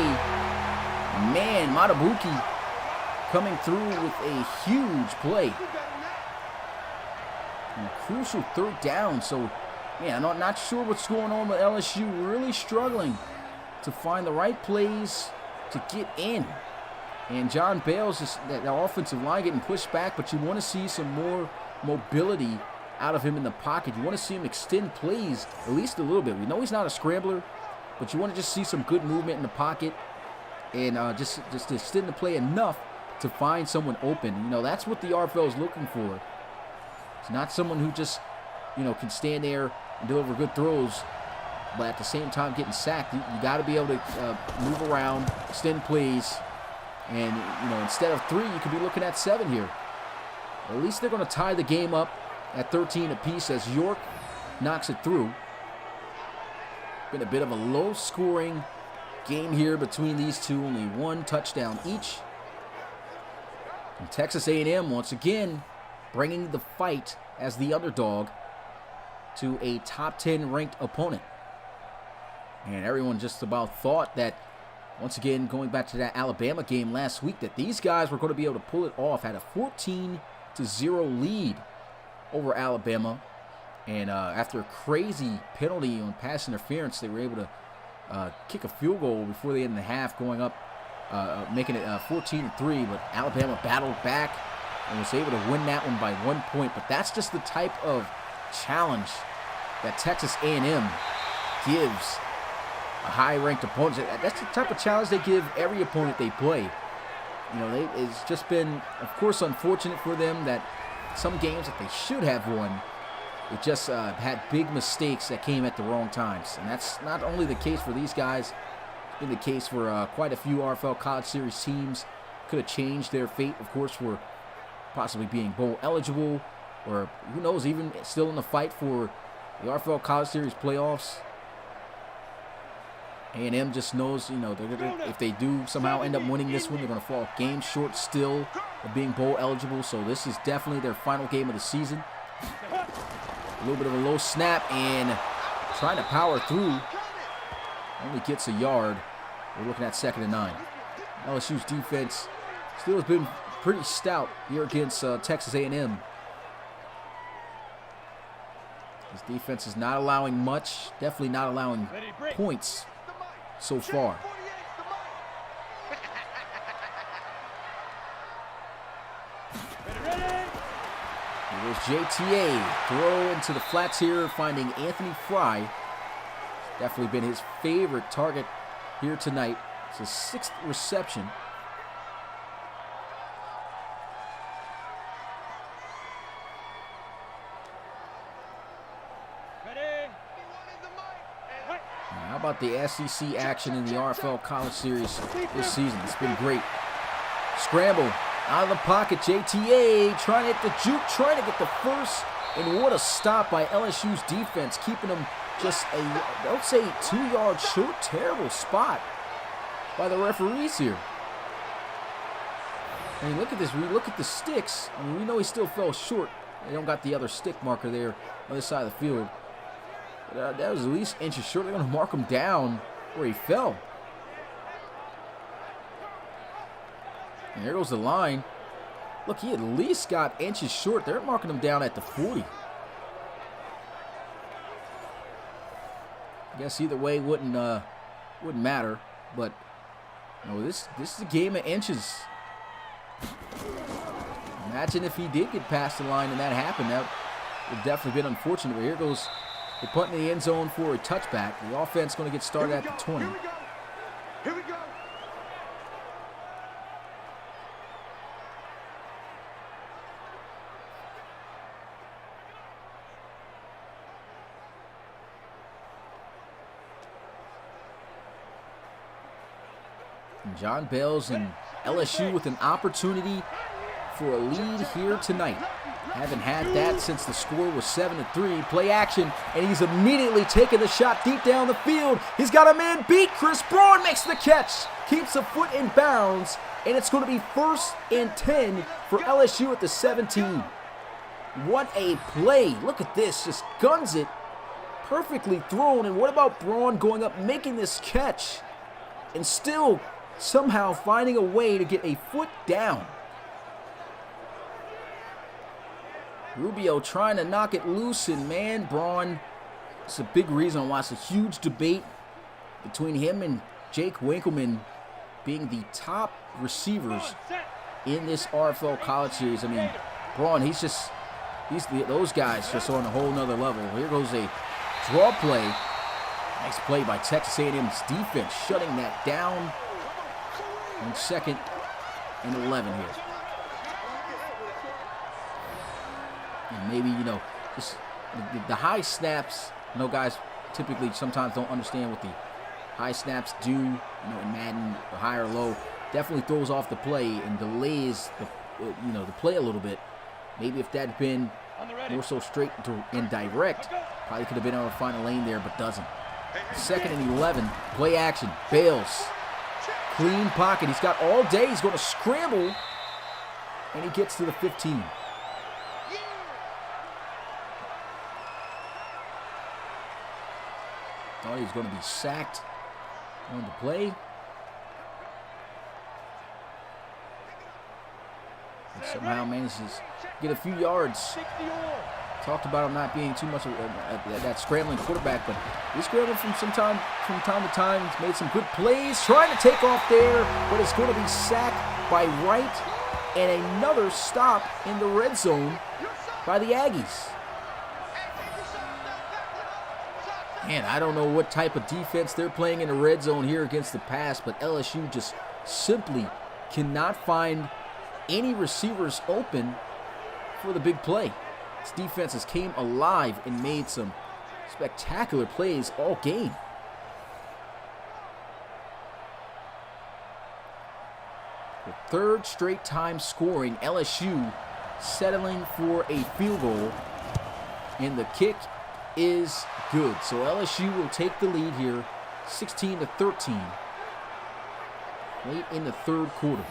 Man, Matabuki coming through with a huge play. And a crucial third down. So, man, I'm not sure what's going on with LSU. Really struggling to find the right plays to get in. And John Bale's just that offensive line getting pushed back, but you want to see some more mobility out of him in the pocket. You want to see him extend plays at least a little bit. We know he's not a scrambler, but you want to just see some good movement in the pocket and just to extend the play enough to find someone open. You know, that's what the RFL is looking for. It's not someone who just, you know, can stand there and deliver good throws, but at the same time getting sacked. You got to be able to move around, extend plays, and, you know, instead of 3, you could be looking at 7 here. At least they're going to tie the game up at 13 apiece as York knocks it through. Been a bit of a low-scoring game here between these two. Only 1 touchdown each. And Texas A&M once again bringing the fight as the underdog to a top 10 ranked opponent. And everyone just about thought that, once again, going back to that Alabama game last week, that these guys were going to be able to pull it off. Had a 14-0 lead over Alabama. And after a crazy penalty on pass interference, they were able to kick a field goal before the end of the half, going up, making it 14-3. But Alabama battled back and was able to win that one by 1 point. But that's just the type of challenge that Texas A&M gives a high-ranked opponent. That's the type of challenge they give every opponent they play. You know, it's just been, of course, unfortunate for them that some games that they should have won, it just had big mistakes that came at the wrong times. And that's not only the case for these guys, it's been the case for quite a few RFL College Series teams. Could have changed their fate, of course, for possibly being bowl eligible, or who knows, even still in the fight for the RFL College Series playoffs. A&M just knows, you know, if they do somehow end up winning this one, they're going to fall game short still of being bowl eligible. So this is definitely their final game of the season. A little bit of a low snap and trying to power through. Only gets a yard. We're looking at 2nd and 9. LSU's defense still has been pretty stout here against Texas A&M. This defense is not allowing much, definitely not allowing points so far. Here goes JTA. Throw into the flats here, finding Anthony Fry. Definitely been his favorite target here tonight. It's his 6th reception. How about the SEC action in the RFL College Series this season? It's been great. Scramble out of the pocket. JTA trying to hit the juke, trying to get the first. And what a stop by LSU's defense, keeping them just a, don't say 2-yard short. Terrible spot by the referees here. I mean, look at this. We look at the sticks. I mean, we know he still fell short. They don't got the other stick marker there on the other side of the field. But, that was at least inches short. They're going to mark him down where he fell. And there goes the line. Look, he at least got inches short. They're marking him down at the 40. I guess either way wouldn't matter. But you know, this is a game of inches. Imagine if he did get past the line and that happened. That would definitely been unfortunate. But here goes the punt in the end zone for a touchback. The offense going to get started at the 20. Here we go. And John Bales and LSU with an opportunity for a lead here tonight. Haven't had that since the score was 7-3. Play action, and he's immediately taking the shot deep down the field. He's got a man beat. Chris Braun makes the catch, keeps a foot in bounds, and it's going to be 1st and 10 for LSU at the 17. What a play. Look at this, just guns it. Perfectly thrown, and what about Braun going up, making this catch, and still somehow finding a way to get a foot down. Rubio trying to knock it loose, and man, Braun, it's a big reason why it's a huge debate between him and Jake Winkleman being the top receivers in this RFL college series. I mean, Braun, those guys just on a whole nother level. Here goes a draw play. Nice play by Texas A&M's defense, shutting that down on 2nd and 11 here. And maybe, you know, just the high snaps, you know, guys typically sometimes don't understand what the high snaps do, you know, in Madden, the high or low. Definitely throws off the play and delays the play a little bit. Maybe if that had been more so straight and direct, probably could have been able to find a lane there, but doesn't. 2nd and 11, play action, Bales. Clean pocket, he's got all day, he's going to scramble, and he gets to the 15. Thought he was going to be sacked on the play. And somehow manages to get a few yards. Talked about him not being too much of that scrambling quarterback, but he's scrambling from time to time. He's made some good plays, trying to take off there, but it's going to be sacked by Wright, and another stop in the red zone by the Aggies. Man, I don't know what type of defense they're playing in the red zone here against the pass, but LSU just simply cannot find any receivers open for the big play. This defense has came alive and made some spectacular plays all game. The 3rd straight time scoring, LSU settling for a field goal, and the kick is good. So LSU will take the lead here, 16-13, late in the 3rd quarter.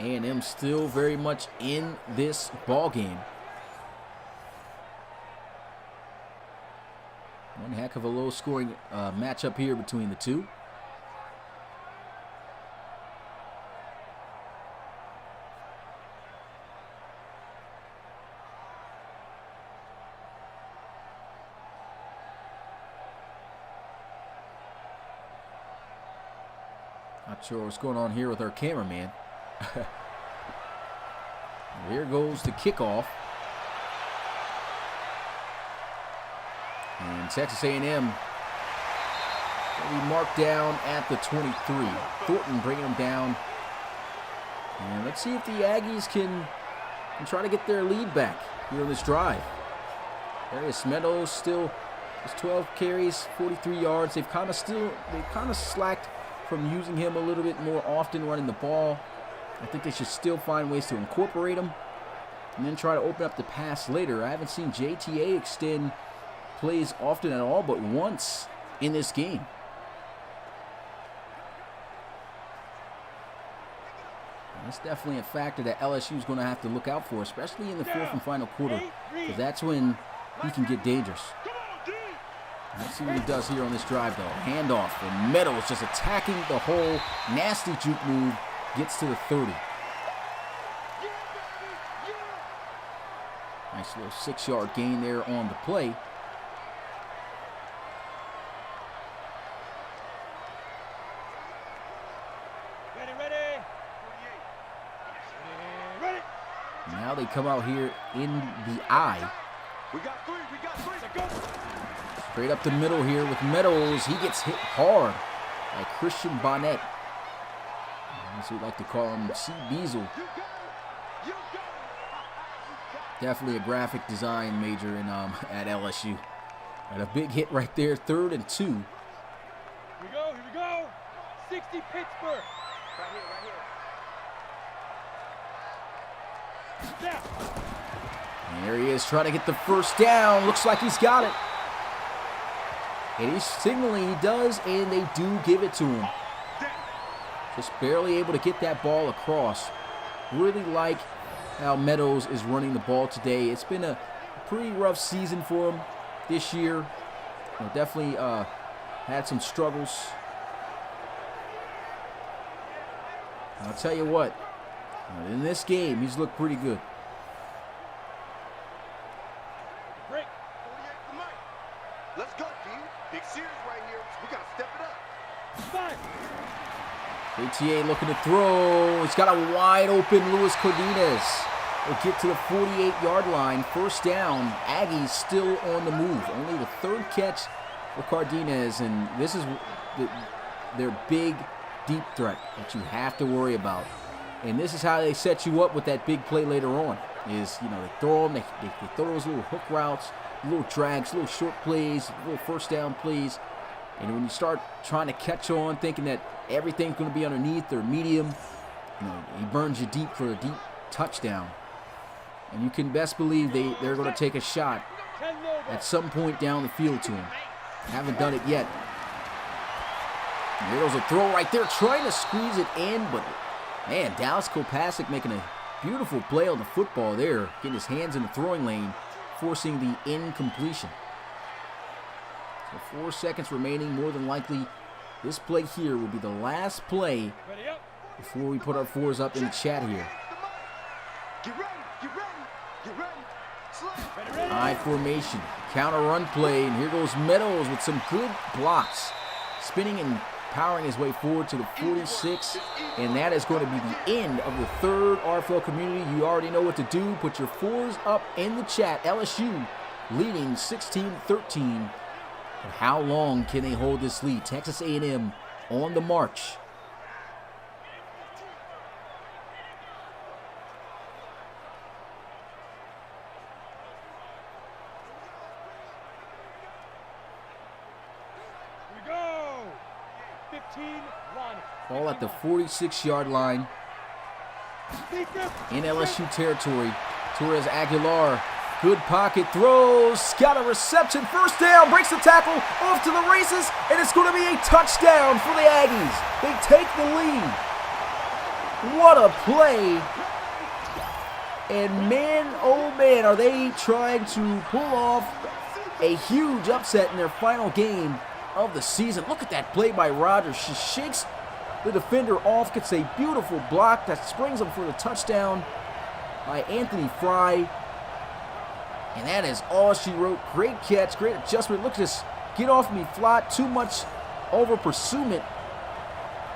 A&M still very much in this ball game. One heck of a low-scoring matchup here between the two. Not sure what's going on here with our cameraman. Here goes the kickoff. And Texas A&M will be marked down at the 23. Thornton bringing them down. And let's see if the Aggies can try to get their lead back here on this drive. Darius Meadows still has 12 carries, 43 yards. They've kind of slacked from using him a little bit more often running the ball. I think they should still find ways to incorporate him and then try to open up the pass later. I haven't seen JTA extend plays often at all, but once in this game. That's definitely a factor that LSU is going to have to look out for, especially in the fourth and final quarter, because that's when he can get dangerous. Let's see what he does here on this drive, though. Handoff for Meadows, just attacking the hole. Nasty juke move. Gets to the 30. Nice little 6-yard gain there on the play. Now they come out here in the I. We got three. Straight up the middle here with Meadows. He gets hit hard by Christian Bonnet. As we like to call him, C. Beazle. Definitely a graphic design major in at LSU. And a big hit right there, 3rd and 2. Here we go. 60 Pittsburgh. Right here. And there he is trying to get the first down. Looks like he's got it. And he's signaling he does, and they do give it to him. Just barely able to get that ball across. Really like how Meadows is running the ball today. It's been a pretty rough season for him this year. Definitely had some struggles. I'll tell you what, in this game, he's looked pretty good. Break. Let's go, D. Big series right here. We got to step it up. 5. ATA looking to throw. He's got a wide open Luis Cardenas. Will get to the 48-yard line. First down. Aggies still on the move. Only the 3rd catch for Cardenas, and this is their big, deep threat that you have to worry about. And this is how they set you up with that big play later on. Is, they throw them, they throw those little hook routes, little drags, little short plays, little first down plays. And when you start trying to catch on, thinking that everything's going to be underneath or medium, he burns you deep for a deep touchdown. And you can best believe they're going to take a shot at some point down the field to him. Haven't done it yet. And there goes a throw right there, trying to squeeze it in, but man, Dallas Kopasik making a beautiful play on the football there, getting his hands in the throwing lane, forcing the incompletion. So 4 seconds remaining. More than likely, this play here will be the last play before we put our 4s up in the chat here. Get ready. I formation, counter run play, and here goes Meadows with some good blocks. Spinning and powering his way forward to the 46, and that is going to be the end of the 3rd RFL community. You already know what to do. Put your 4s up in the chat. LSU leading 16-13. But how long can they hold this lead? Texas A&M on the march. Here we go. 15, 1. Ball at the 46-yard line in LSU territory. Torres Aguilar, good pocket, throws, got a reception, first down, breaks the tackle, off to the races, and it's going to be a touchdown for the Aggies. They take the lead. What a play. And man, oh man, are they trying to pull off a huge upset in their final game of the season. Look at that play by Rogers. She shakes the defender off, gets a beautiful block that springs him for the touchdown by Anthony Fry. And that is all she wrote. Great catch, great adjustment. Look at this. Get off me, Flott. Too much over pursuit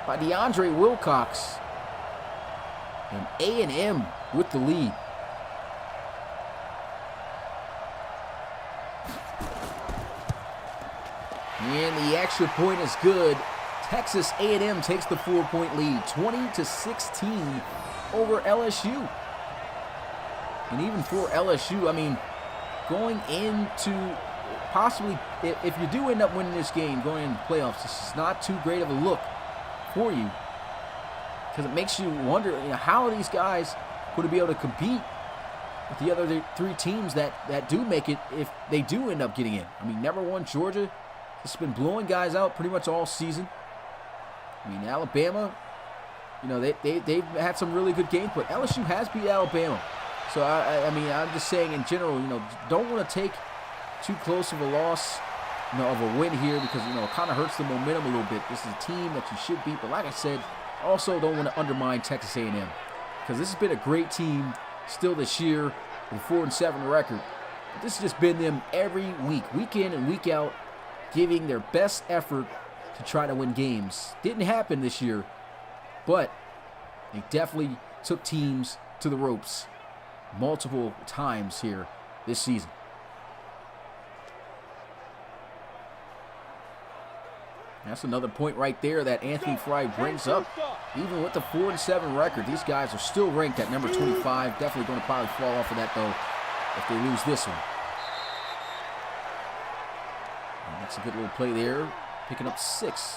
by DeAndre Wilcox. And A&M with the lead. And the extra point is good. Texas A&M takes the 4-point lead, 20-16 over LSU. And even for LSU, I mean, going into possibly, if you do end up winning this game, going into playoffs, this is not too great of a look for you, because it makes you wonder, how are these guys going to be able to compete with the other 3 teams that do make it if they do end up getting in. I mean, number 1, Georgia has been blowing guys out pretty much all season. I mean, Alabama You know, they've had some really good games, but LSU has beat Alabama. So, I mean, I'm just saying in general, you know, don't want to take too close of a loss, you know, of a win here because, you know, it kind of hurts the momentum a little bit. This is a team that you should beat. But like I said, also don't want to undermine Texas A&M because this has been a great team still this year with a 4-7 record. But this has just been them every week in and week out, giving their best effort to try to win games. Didn't happen this year, but they definitely took teams to the ropes multiple times here this season. That's another point right there that Anthony Fry brings up. Even with the 4-7 record, these guys are still ranked at number 25. Definitely going to probably fall off of that, though, if they lose this one. And that's a good little play there, picking up 6.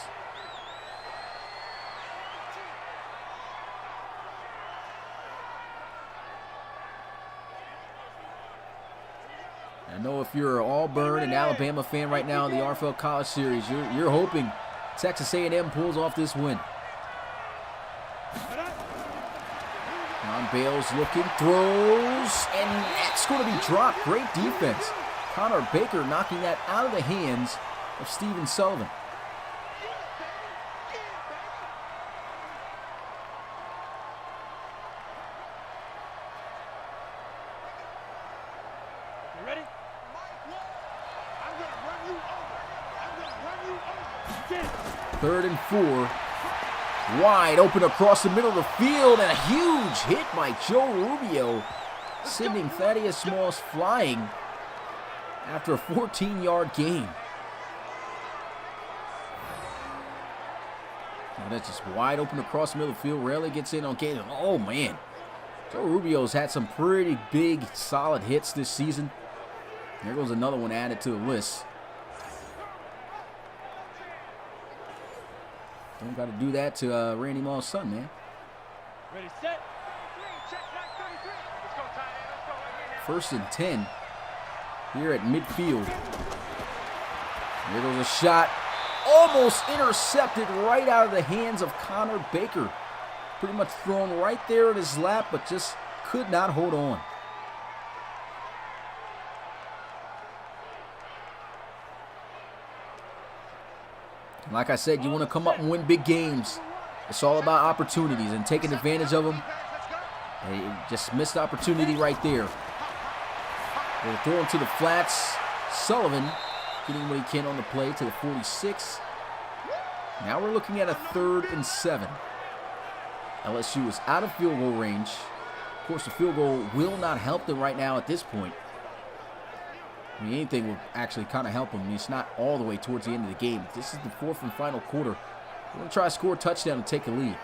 I know if you're an Auburn and Alabama fan right now in the RFL College Series, you're hoping Texas A&M pulls off this win. Ron Bales looking, throws, and that's going to be dropped. Great defense. Connor Baker knocking that out of the hands of Stephen Sullivan. Ready? 3rd and 4. Wide open across the middle of the field, and a huge hit by Joe Rubio, sending Thaddeus Moss flying after a 14-yard gain. Oh, that's just wide open across the middle of the field. Rarely gets in on games. Oh, man. Joe Rubio's had some pretty big, solid hits this season. There goes another one added to the list. Don't got to do that to Randy Moss' son, man. Ready, set. 1st and 10 here at midfield. There goes a shot. Almost intercepted right out of the hands of Connor Baker. Pretty much thrown right there in his lap, but just could not hold on. Like I said, you want to come up and win big games. It's all about opportunities and taking advantage of them. They just missed the opportunity right there. They're throwing to the flats. Sullivan getting what he can on the play to the 46. Now we're looking at a 3rd and 7. LSU is out of field goal range. Of course, the field goal will not help them right now at this point. I mean, anything will actually kind of help them. I mean, it's not all the way towards the end of the game. This is the 4th and final quarter. We're going to try to score a touchdown and take a lead.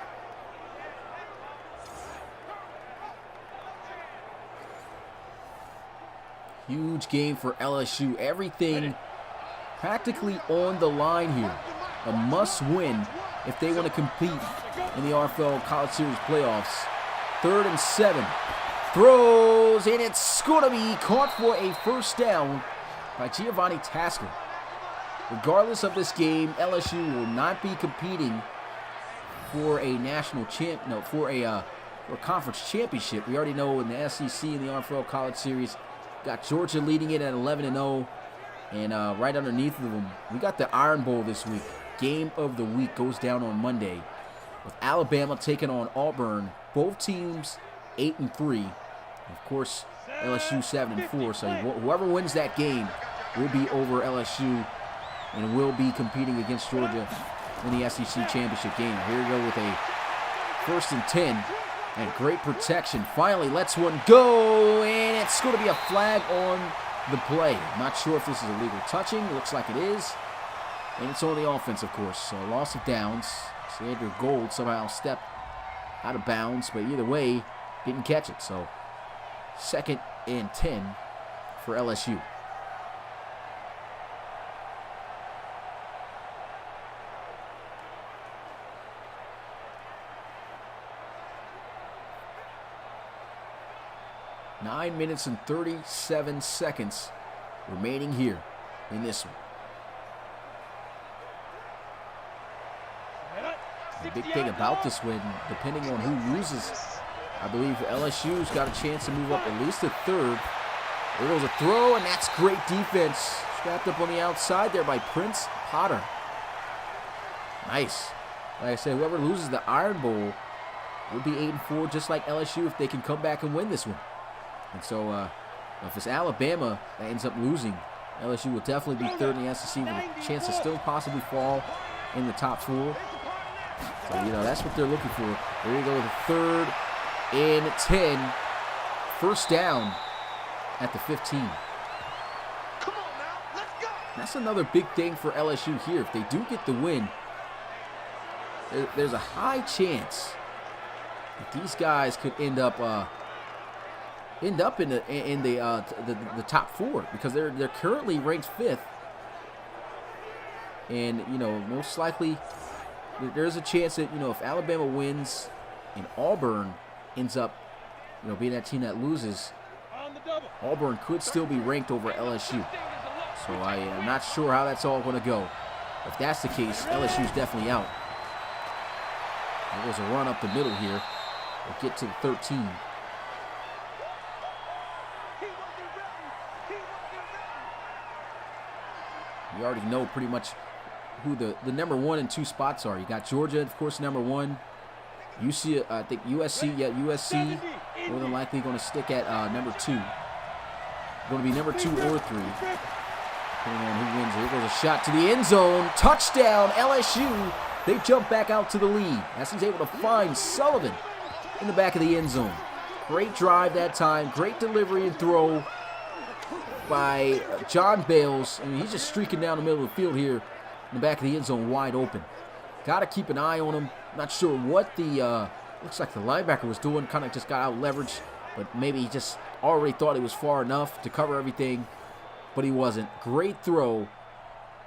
Huge game for LSU. Everything practically on the line here. A must-win if they want to compete in the RFL College Series playoffs. 3rd and 7. Throws, and it's going to be caught for a 1st down by Giovanni Tasker. Regardless of this game, LSU will not be competing for a for a conference championship. We already know in the SEC and the RFL College Series, got Georgia leading it at 11-0, and right underneath of them, we got the Iron Bowl this week. Game of the week goes down on Monday, with Alabama taking on Auburn. Both teams 8-3. Of course, LSU 7-4. So whoever wins that game will be over LSU and will be competing against Georgia in the SEC championship game. Here we go with a 1st and 10 and great protection. Finally lets one go, and it's going to be a flag on the play. I'm not sure if this is illegal touching. Looks like it is. And it's on the offense, of course. So a loss of downs. Sandra Gold somehow stepped out of bounds, but either way, didn't catch it. So 2nd and 10 for LSU. Nine minutes and 37 seconds remaining here in this one. The big thing about this win, depending on who loses, I believe LSU's got a chance to move up at least to third. There goes a throw, and that's great defense. Strapped up on the outside there by Prince Potter. Nice. Like I said, whoever loses the Iron Bowl will be 8-4, just like LSU, if they can come back and win this one. And so, if it's Alabama that ends up losing, LSU will definitely be third in the SEC with a chance to still possibly fall in the top 4. So, that's what they're looking for. There you go, the 3rd and 10. First down at the 15. Come on now, let's go. That's another big thing for LSU here. If they do get the win, there's a high chance that these guys could end up in the top 4, because they're currently ranked 5th, and most likely there's a chance that if Alabama wins and Auburn ends up being that team that loses, Auburn could still be ranked over LSU. So I am not sure how that's all going to go. If that's the case, LSU's definitely out. There goes a run up the middle here. We'll get to the 13. You already know pretty much who the number 1 and 2 spots are. You got Georgia, of course, number 1. UC, I think USC, USC more than likely going to stick at number 2. Going to be number 2 or 3. Depending on who wins. Here goes a shot to the end zone. Touchdown, LSU. They jump back out to the lead as he's able to find Sullivan in the back of the end zone. Great drive that time. Great delivery and throw by John Bales. I mean, he's just streaking down the middle of the field here in the back of the end zone, wide open. Got to keep an eye on him. Not sure what the looks like the linebacker was doing. Kind of just got out leveraged, but maybe he just already thought he was far enough to cover everything, but he wasn't. Great throw.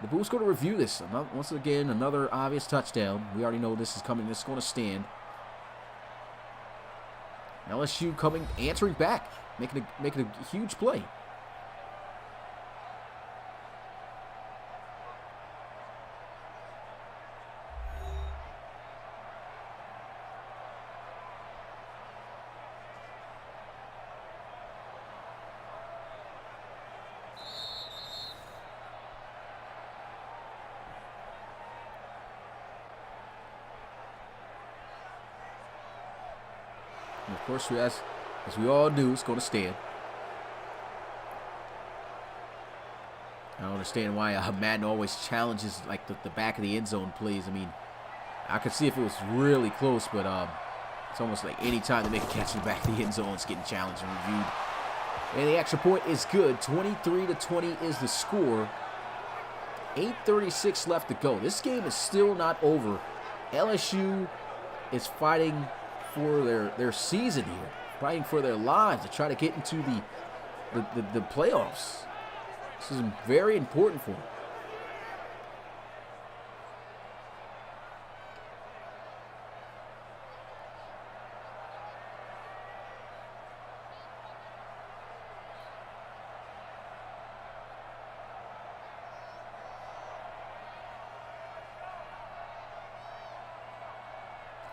The Bulls going to review this. Once again, another obvious touchdown. We already know this is coming. This is going to stand. LSU answering back, making a huge play. And of course, as we all knew, it's going to stand. I don't understand why Madden always challenges like the back of the end zone plays. I mean, I could see if it was really close, but it's almost like any time they make a catch in the back of the end zone, it's getting challenged and reviewed. And the extra point is good. 23-20 is the score. 8:36 left to go. This game is still not over. LSU is fighting for their season here, fighting for their lives to try to get into the playoffs. This is very important for them.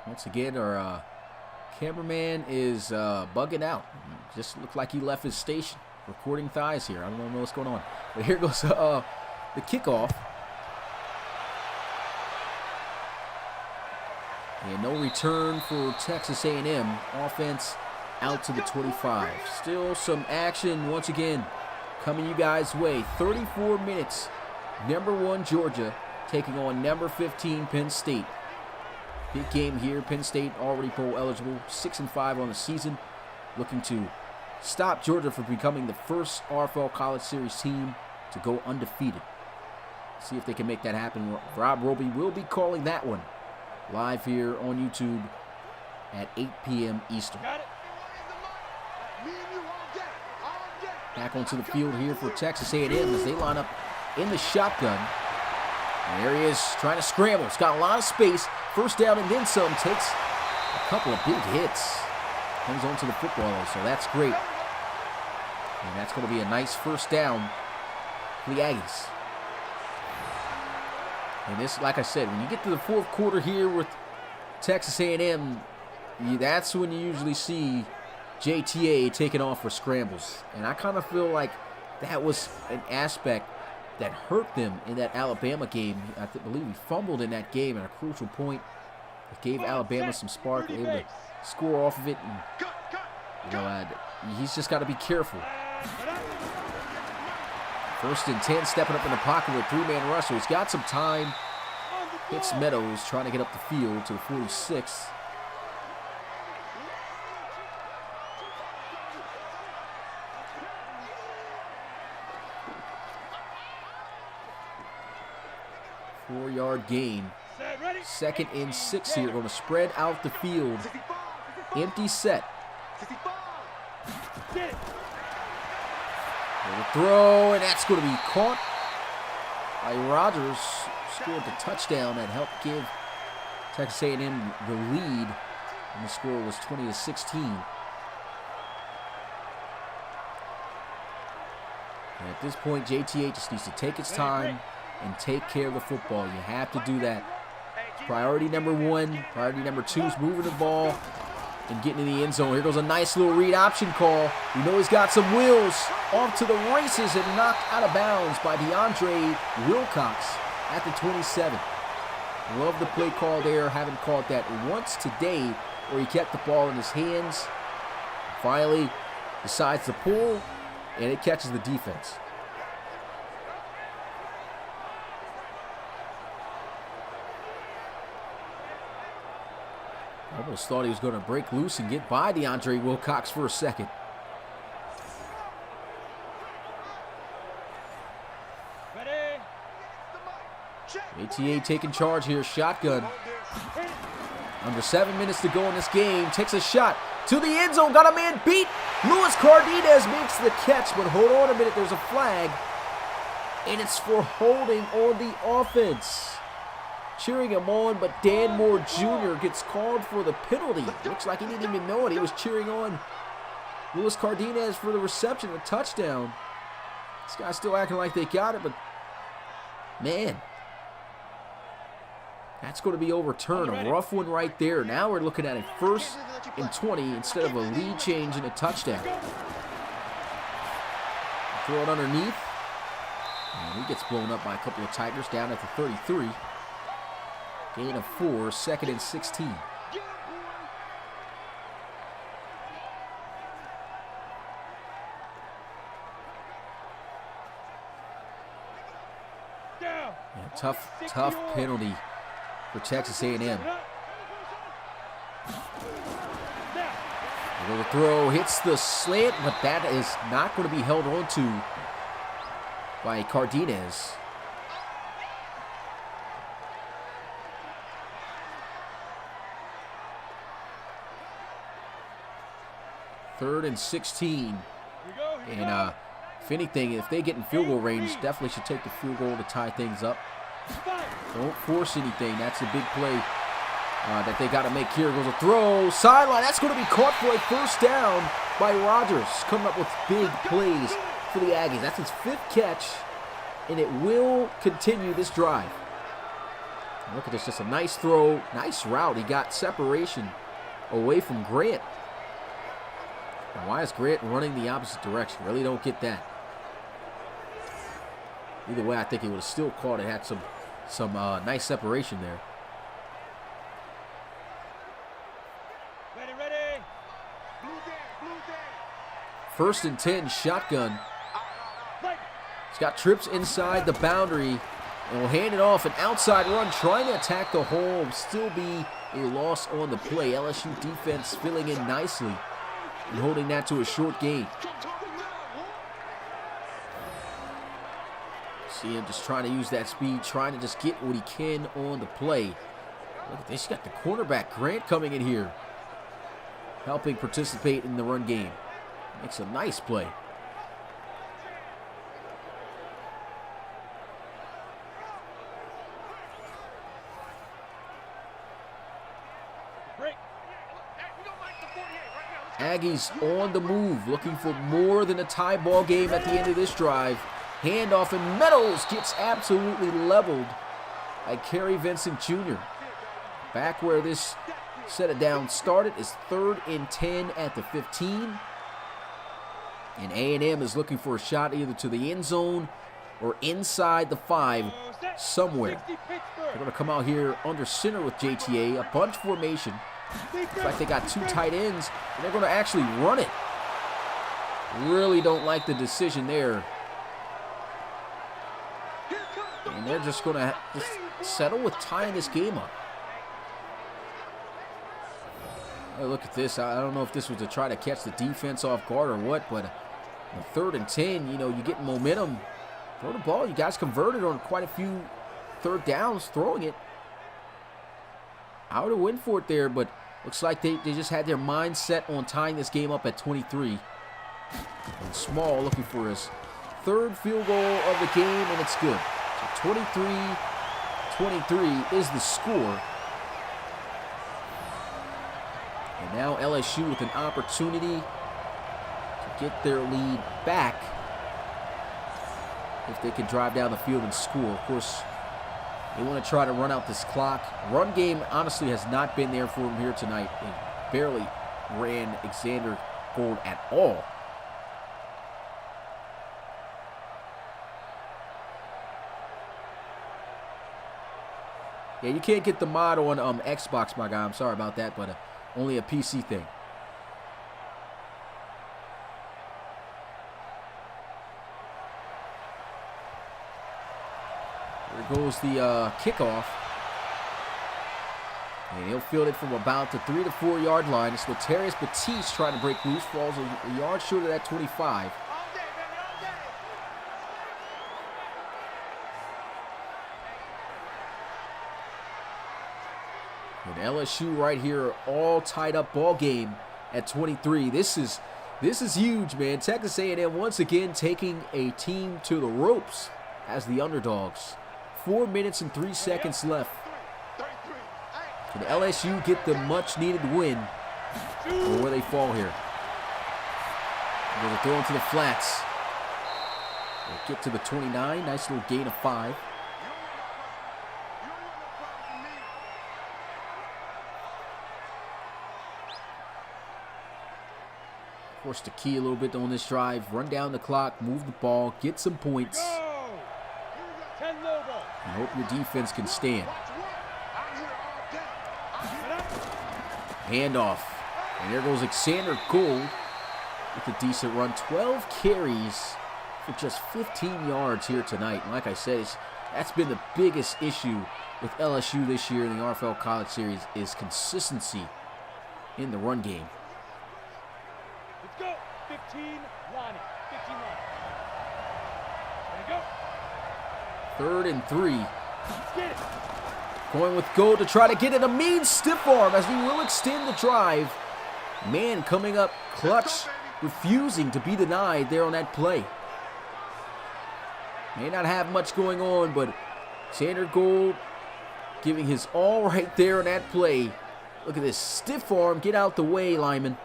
Once again, our cameraman is bugging out. Just looked like he left his station. Recording thighs here. I don't know what's going on. But here goes the kickoff. And no return for Texas A&M. Offense out to the 25. Still some action once again coming you guys' way. 34 minutes. Number 1 Georgia taking on number 15 Penn State. Big game here. Penn State already bowl eligible. 6-5 on the season. Looking to stop Georgia from becoming the first RFL College Series team to go undefeated. See if they can make that happen. Rob Roby will be calling that one live here on YouTube at 8 p.m. Eastern. Back onto the field here for Texas A&M as they line up in the shotgun. And there he is trying to scramble. He's got a lot of space. First down and then some. Takes a couple of big hits. Hangs on to the football, though, so that's great. And that's going to be a nice first down for the Aggies. And this, like I said, when you get to the fourth quarter here with Texas A&M, that's when you usually see JTA taking off for scrambles. And I kind of feel like that was an aspect that hurt them in that Alabama game. I believe he fumbled in that game at a crucial point. It gave Alabama some spark, able to score off of it. And, he's just got to be careful. 1st and 10, stepping up in the pocket with a 3-man rush. So he's got some time. Hits Meadows, trying to get up the field to the 46. Four-yard gain. 2nd and 6 here. Going to spread out the field. Empty set. The throw, and that's going to be caught by Rogers. Scored the touchdown that helped give Texas A&M the lead, and the score was 20-16. And at this point, JTA just needs to take its time and take care of the football. You have to do that. Priority number 1. Priority number 2 is moving the ball and getting in the end zone. Here goes a nice little read option call. You know he's got some wheels. Off to the races and knocked out of bounds by DeAndre Wilcox at the 27. Love the play call there. Haven't called that once today where he kept the ball in his hands. Finally decides to pull, and it catches the defense. Almost thought he was going to break loose and get by DeAndre Wilcox for a second. ATA taking charge here. Shotgun. Under 7 minutes to go in this game. Takes a shot to the end zone. Got a man beat. Luis Cardenas makes the catch, but hold on a minute. There's a flag, and it's for holding on the offense. Cheering him on, but Dan Moore Jr. gets called for the penalty. Looks like he didn't even know it. He was cheering on Luis Cardenas for the reception, the touchdown. This guy's still acting like they got it, but man, that's going to be overturned. A rough one right there. Now we're looking at a 1st and 20 instead of a lead change and a touchdown. Throw it underneath. And he gets blown up by a couple of Tigers down at the 33. Gain of 4, 2nd and 16. Yeah, tough penalty for Texas A&M. The throw hits the slant, but that is not going to be held on to by Cardenas. Third and 16. And if anything, if they get in field goal range, definitely should take the field goal to tie things up. Don't force anything. That's a big play that they got to make here. Goes a throw. Sideline. That's going to be caught for a 1st down by Rogers. Coming up with big plays for the Aggies. That's his 5th catch, and it will continue this drive. Look at this. Just a nice throw. Nice route. He got separation away from Grant. Now, why is Grant running the opposite direction? Really don't get that. Either way, I think he would have still caught it. Had some nice separation there. Ready. 1st and 10, shotgun. He's got trips inside the boundary and will hand it off. An outside run trying to attack the hole. Still be a loss on the play. LSU defense filling in nicely and holding that to a short gain. See him just trying to use that speed, trying to just get what he can on the play. Look at this. You got the cornerback, Grant, coming in here, helping participate in the run game. Makes a nice play. Aggies on the move, looking for more than a tie ball game at the end of this drive. Handoff, and Meadows gets absolutely leveled by Kerry Vincent Jr. back where this set it down started is 3rd and 10 at the 15. And A&M is looking for a shot either to the end zone or inside the 5 somewhere. They're going to come out here under center with JTA, a bunch formation. Looks like they got 2 tight ends, and they're going to actually run it. Really don't like the decision there. And they're just going to settle with tying this game up. Oh, look at this. I don't know if this was to try to catch the defense off guard or what, but 3rd and 10, you know, you get momentum. Throw the ball. You guys converted on quite a few 3rd downs throwing it. I would have went for it there, but looks like they just had their mind set on tying this game up at 23. And Small looking for his 3rd field goal of the game, and it's good. So 23-23 is the score. And now LSU with an opportunity to get their lead back if they can drive down the field and score. Of course, they want to try to run out this clock. Run game, honestly, has not been there for them here tonight. They barely ran Xander Gold at all. Yeah, you can't get the mod on Xbox, my guy. I'm sorry about that, but only a PC thing. There goes the kickoff. And he'll field it from about the 3 to 4 yard line. It's Latarius Batiste trying to break loose. Falls a yard short of that 25. And LSU right here, all tied up ball game at 23. This is huge, man. Texas A&M once again taking a team to the ropes as the underdogs. 4 minutes and 3 seconds left. Can LSU get the much-needed win, or where they fall here? They're going to throw into the flats. They'll get to the 29. Nice little gain of 5. Of course, the key a little bit on this drive, run down the clock, move the ball, get some points, and hope your defense can stand. Handoff, and there goes Xander Gold with a decent run. 12 carries for just 15 yards here tonight. And like I said, that's been the biggest issue with LSU this year in the RFL College Series is consistency in the run game. Let's go. 15 line. 15 line. There you go. 3rd and 3. Let's get it. Going with Gold to try to get it. A mean stiff arm as we will extend the drive. Man coming up clutch, refusing to be denied there on that play. May not have much going on, but Xander Gold giving his all right there on that play. Look at this stiff arm. Get out the way, lineman.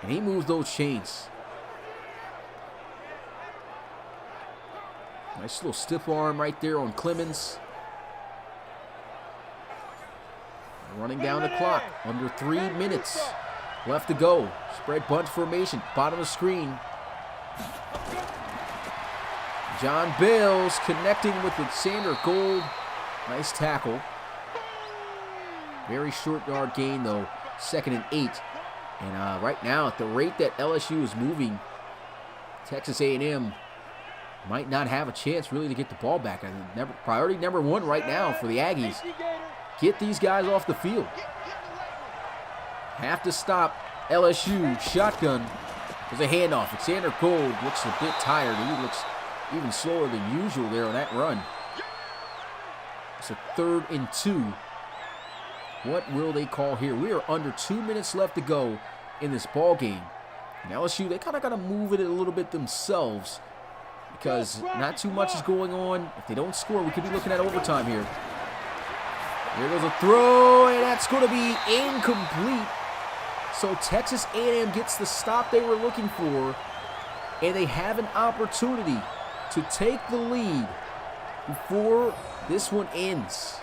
And he moves those chains. Nice little stiff arm right there on Clemens. Running down the clock. Under 3 minutes left to go. Spread bunch formation. Bottom of the screen. John Bales connecting with Xander Gold. Nice tackle. Very short yard gain though. 2nd and 8. And right now, at the rate that LSU is moving, Texas A&M might not have a chance really to get the ball back. Priority number 1 right now for the Aggies. Get these guys off the field. Have to stop LSU. Shotgun. There's a handoff. Xander Gold looks a bit tired. He looks even slower than usual there on that run. It's a 3rd and 2. What will they call here? We are under 2 minutes left to go in this ball game. And LSU, they kind of got to move it a little bit themselves because not too much is going on. If they don't score, we could be looking at overtime here. There goes a throw, and that's going to be incomplete. So Texas A&M gets the stop they were looking for, and they have an opportunity to take the lead before this one ends.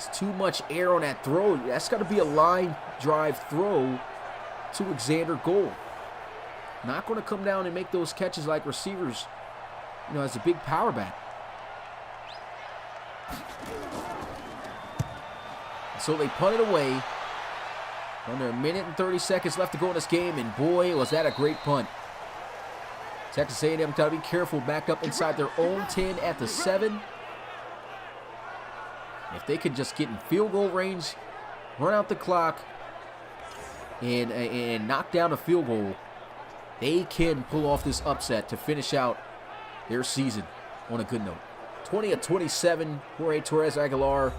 There's too much air on that throw. That's got to be a line drive throw to Xander Gold. Not going to come down and make those catches like receivers, as a big power back. So they punt it away. Under a minute and 30 seconds left to go in this game, and boy, was that a great punt. Texas A&M got to be careful, back up inside their own 10 at the 7. If they could just get in field goal range, run out the clock, and knock down a field goal, they can pull off this upset to finish out their season on a good note. 20 of 27, Jorge Torres Aguilar,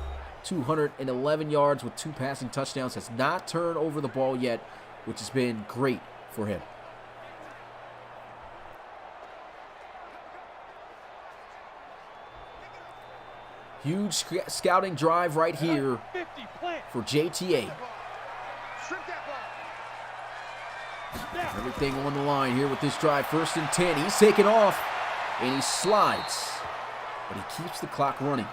211 yards with 2 passing touchdowns. Has not turned over the ball yet, which has been great for him. Huge scouting drive right here for JTA. Everything on the line here with this drive. 1st and 10. He's taken off, and he slides, but he keeps the clock running.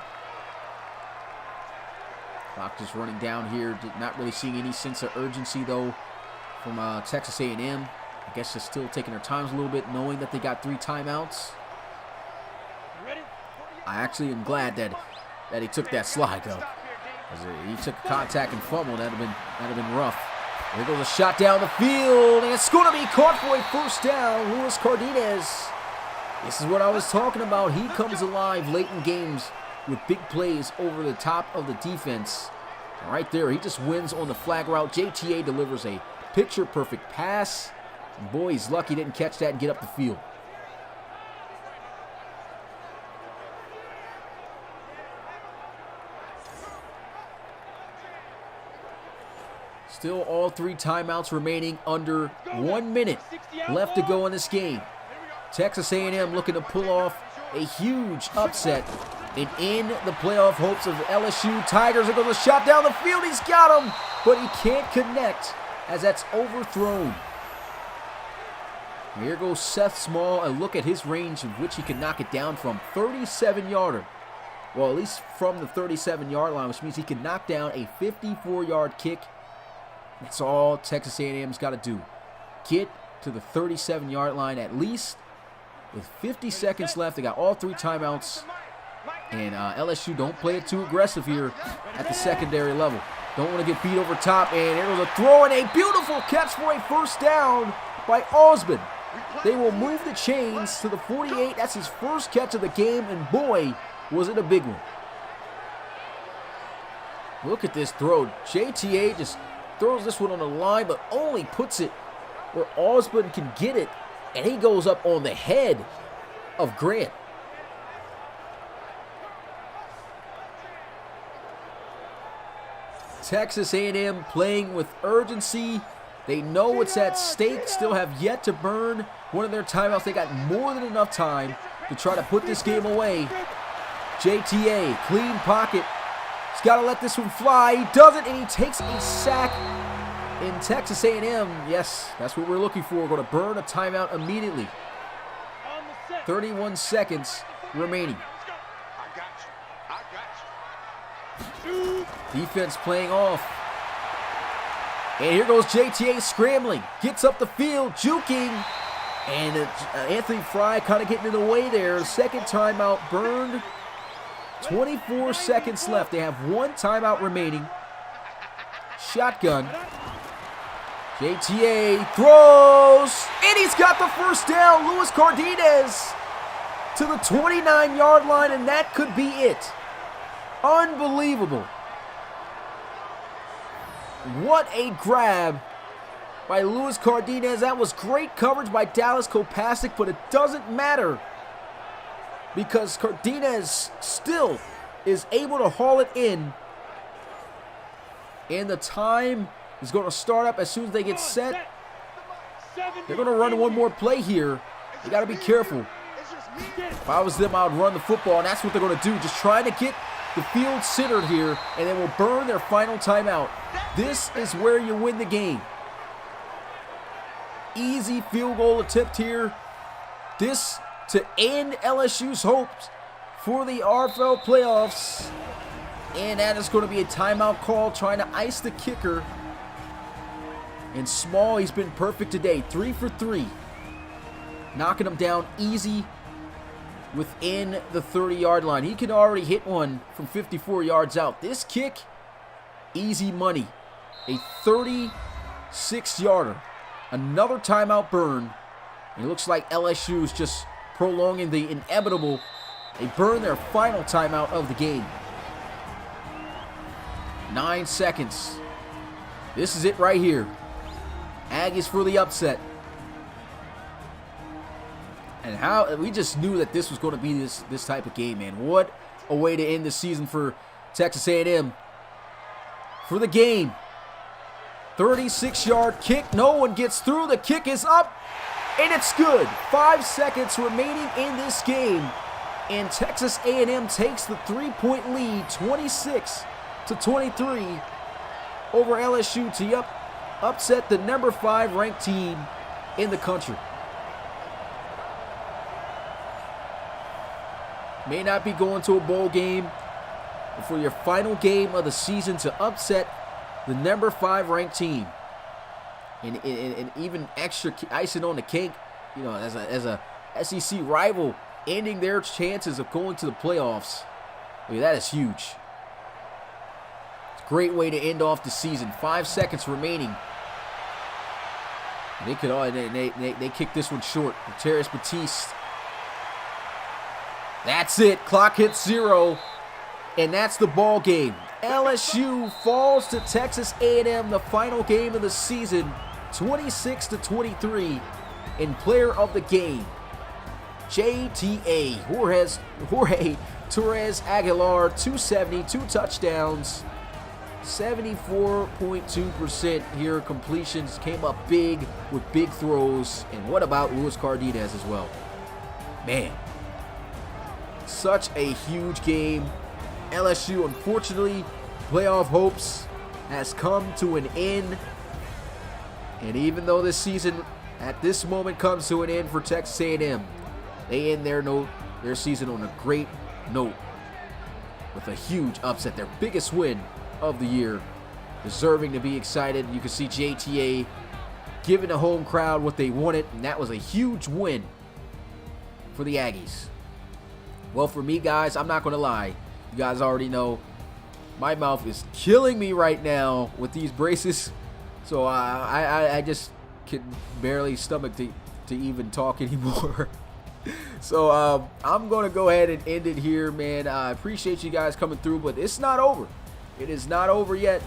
Clock just running down here. Not really seeing any sense of urgency, though, from Texas A&M. I guess just still taking their times a little bit, knowing that they got 3 timeouts. I actually am glad that he took that slide, though. He took a contact and fumble. That'd have been rough. There goes a shot down the field, and it's going to be caught for a 1st down. Luis Cardenas. This is what I was talking about. He comes alive late in games with big plays over the top of the defense. And right there, he just wins on the flag route. JTA delivers a picture-perfect pass. And boy, he's lucky he didn't catch that and get up the field. Still all 3 timeouts remaining, under 1 minute left to go in this game. Texas A&M looking to pull off a huge upset and in the playoff hopes of LSU Tigers. There goes a shot down the field. He's got him, but he can't connect as that's overthrown. Here goes Seth Small, and look at his range in which he can knock it down from. 37-yarder. Well, at least from the 37-yard line, which means he can knock down a 54-yard kick. That's all Texas A&M's got to do. Get to the 37-yard line at least. With 50 seconds left, they got all 3 timeouts. And LSU don't play it too aggressive here at the secondary level. Don't want to get beat over top. And there goes a throw and a beautiful catch for a 1st down by Osmond. They will move the chains to the 48. That's his 1st catch of the game. And boy, was it a big one. Look at this throw. JTA just throws this one on the line, but only puts it where Osmond can get it, and he goes up on the head of Grant. Texas A&M playing with urgency. They know what's at stake, still have yet to burn one of their timeouts. They got more than enough time to try to put this game away. JTA, clean pocket. He's got to let this one fly. He does it, and he takes a sack in Texas A&M. Yes, that's what we're looking for. We're going to burn a timeout immediately. 31 seconds remaining. Defense playing off. And here goes JTA scrambling. Gets up the field, juking. And Anthony Fry kind of getting in the way there. 2nd timeout burned. 24 seconds left. They have 1 timeout remaining. Shotgun. JTA throws, and he's got the 1st down. Luis Cardenas to the 29-yard line, and that could be it. Unbelievable. What a grab by Luis Cardenas. That was great coverage by Dallas Kopasik, but it doesn't matter because Cardenas still is able to haul it in. And the time is going to start up as soon as they get set. They're going to run one more play here. You got to be careful. If I was them, I would run the football, and that's what they're going to do. Just trying to get the field centered here, and they will burn their final timeout. This is where you win the game. Easy field goal attempt here. This to end LSU's hopes for the RFL playoffs. And that is going to be a timeout call, trying to ice the kicker. And Small, he's been perfect today. 3 for 3. Knocking him down easy within the 30-yard line. He can already hit one from 54 yards out. This kick, easy money. A 36-yarder. Another timeout burn. And it looks like LSU is just prolonging the inevitable. They burn their final timeout of the game. 9 seconds. This is it right here. Aggies for the upset. And how we just knew that this was going to be this type of game, man. What a way to end the season for Texas A&M. For the game. 36-yard kick. No one gets through. The kick is up. And it's good. 5 seconds remaining in this game. And Texas A&M takes the 3-point lead, 26-23 over LSU to upset the number 5 ranked team in the country. May not be going to a bowl game, but for your final game of the season to upset the number 5 ranked team, and even extra icing on the cake, you know, as a SEC rival, ending their chances of going to the playoffs. I mean, that is huge. It's a great way to end off the season. 5 seconds remaining. They could they kick this one short. Terrace Batiste. That's it. Clock hits 0, and that's the ball game. LSU falls to Texas A&M, the final game of the season, 26-23. In player of the game, JTA Jorge Torres Aguilar, 270, 2 touchdowns, 74.2% here. Completions came up big with big throws. And what about Luis Cardenas as well? Man, such a huge game. LSU, unfortunately, playoff hopes has come to an end. And even though this season at this moment comes to an end for Texas A&M, they end their season on a great note with a huge upset, their biggest win of the year, deserving to be excited. You can see JTA giving the home crowd what they wanted, and that was a huge win for the Aggies. Well, for me, guys, I'm not going to lie. You guys already know my mouth is killing me right now with these braces, so I just can barely stomach to even talk anymore. So I'm going to go ahead and end it here, man. I appreciate you guys coming through, but it's not over. It is not over yet,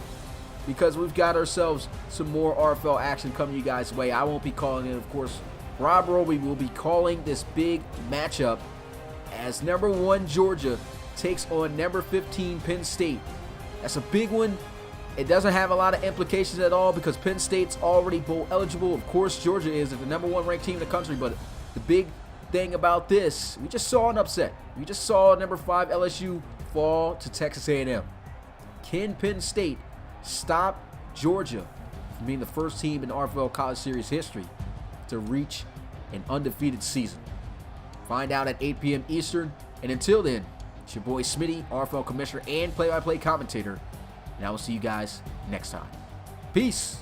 because we've got ourselves some more RFL action coming you guys' way. I won't be calling it, of course. Rob Roby will be calling this big matchup as number 1 Georgia takes on number 15 Penn State. That's a big one. It doesn't have a lot of implications at all because Penn State's already bowl eligible. Of course, Georgia is the number 1 ranked team in the country, but the big thing about this, we just saw an upset. We just saw number 5 LSU fall to Texas A&M. Can Penn State stop Georgia from being the first team in RFL College Series history to reach an undefeated season? Find out at 8 p.m. Eastern. And until then, it's your boy Smitty, RFL commissioner and play-by-play commentator. And I will see you guys next time. Peace.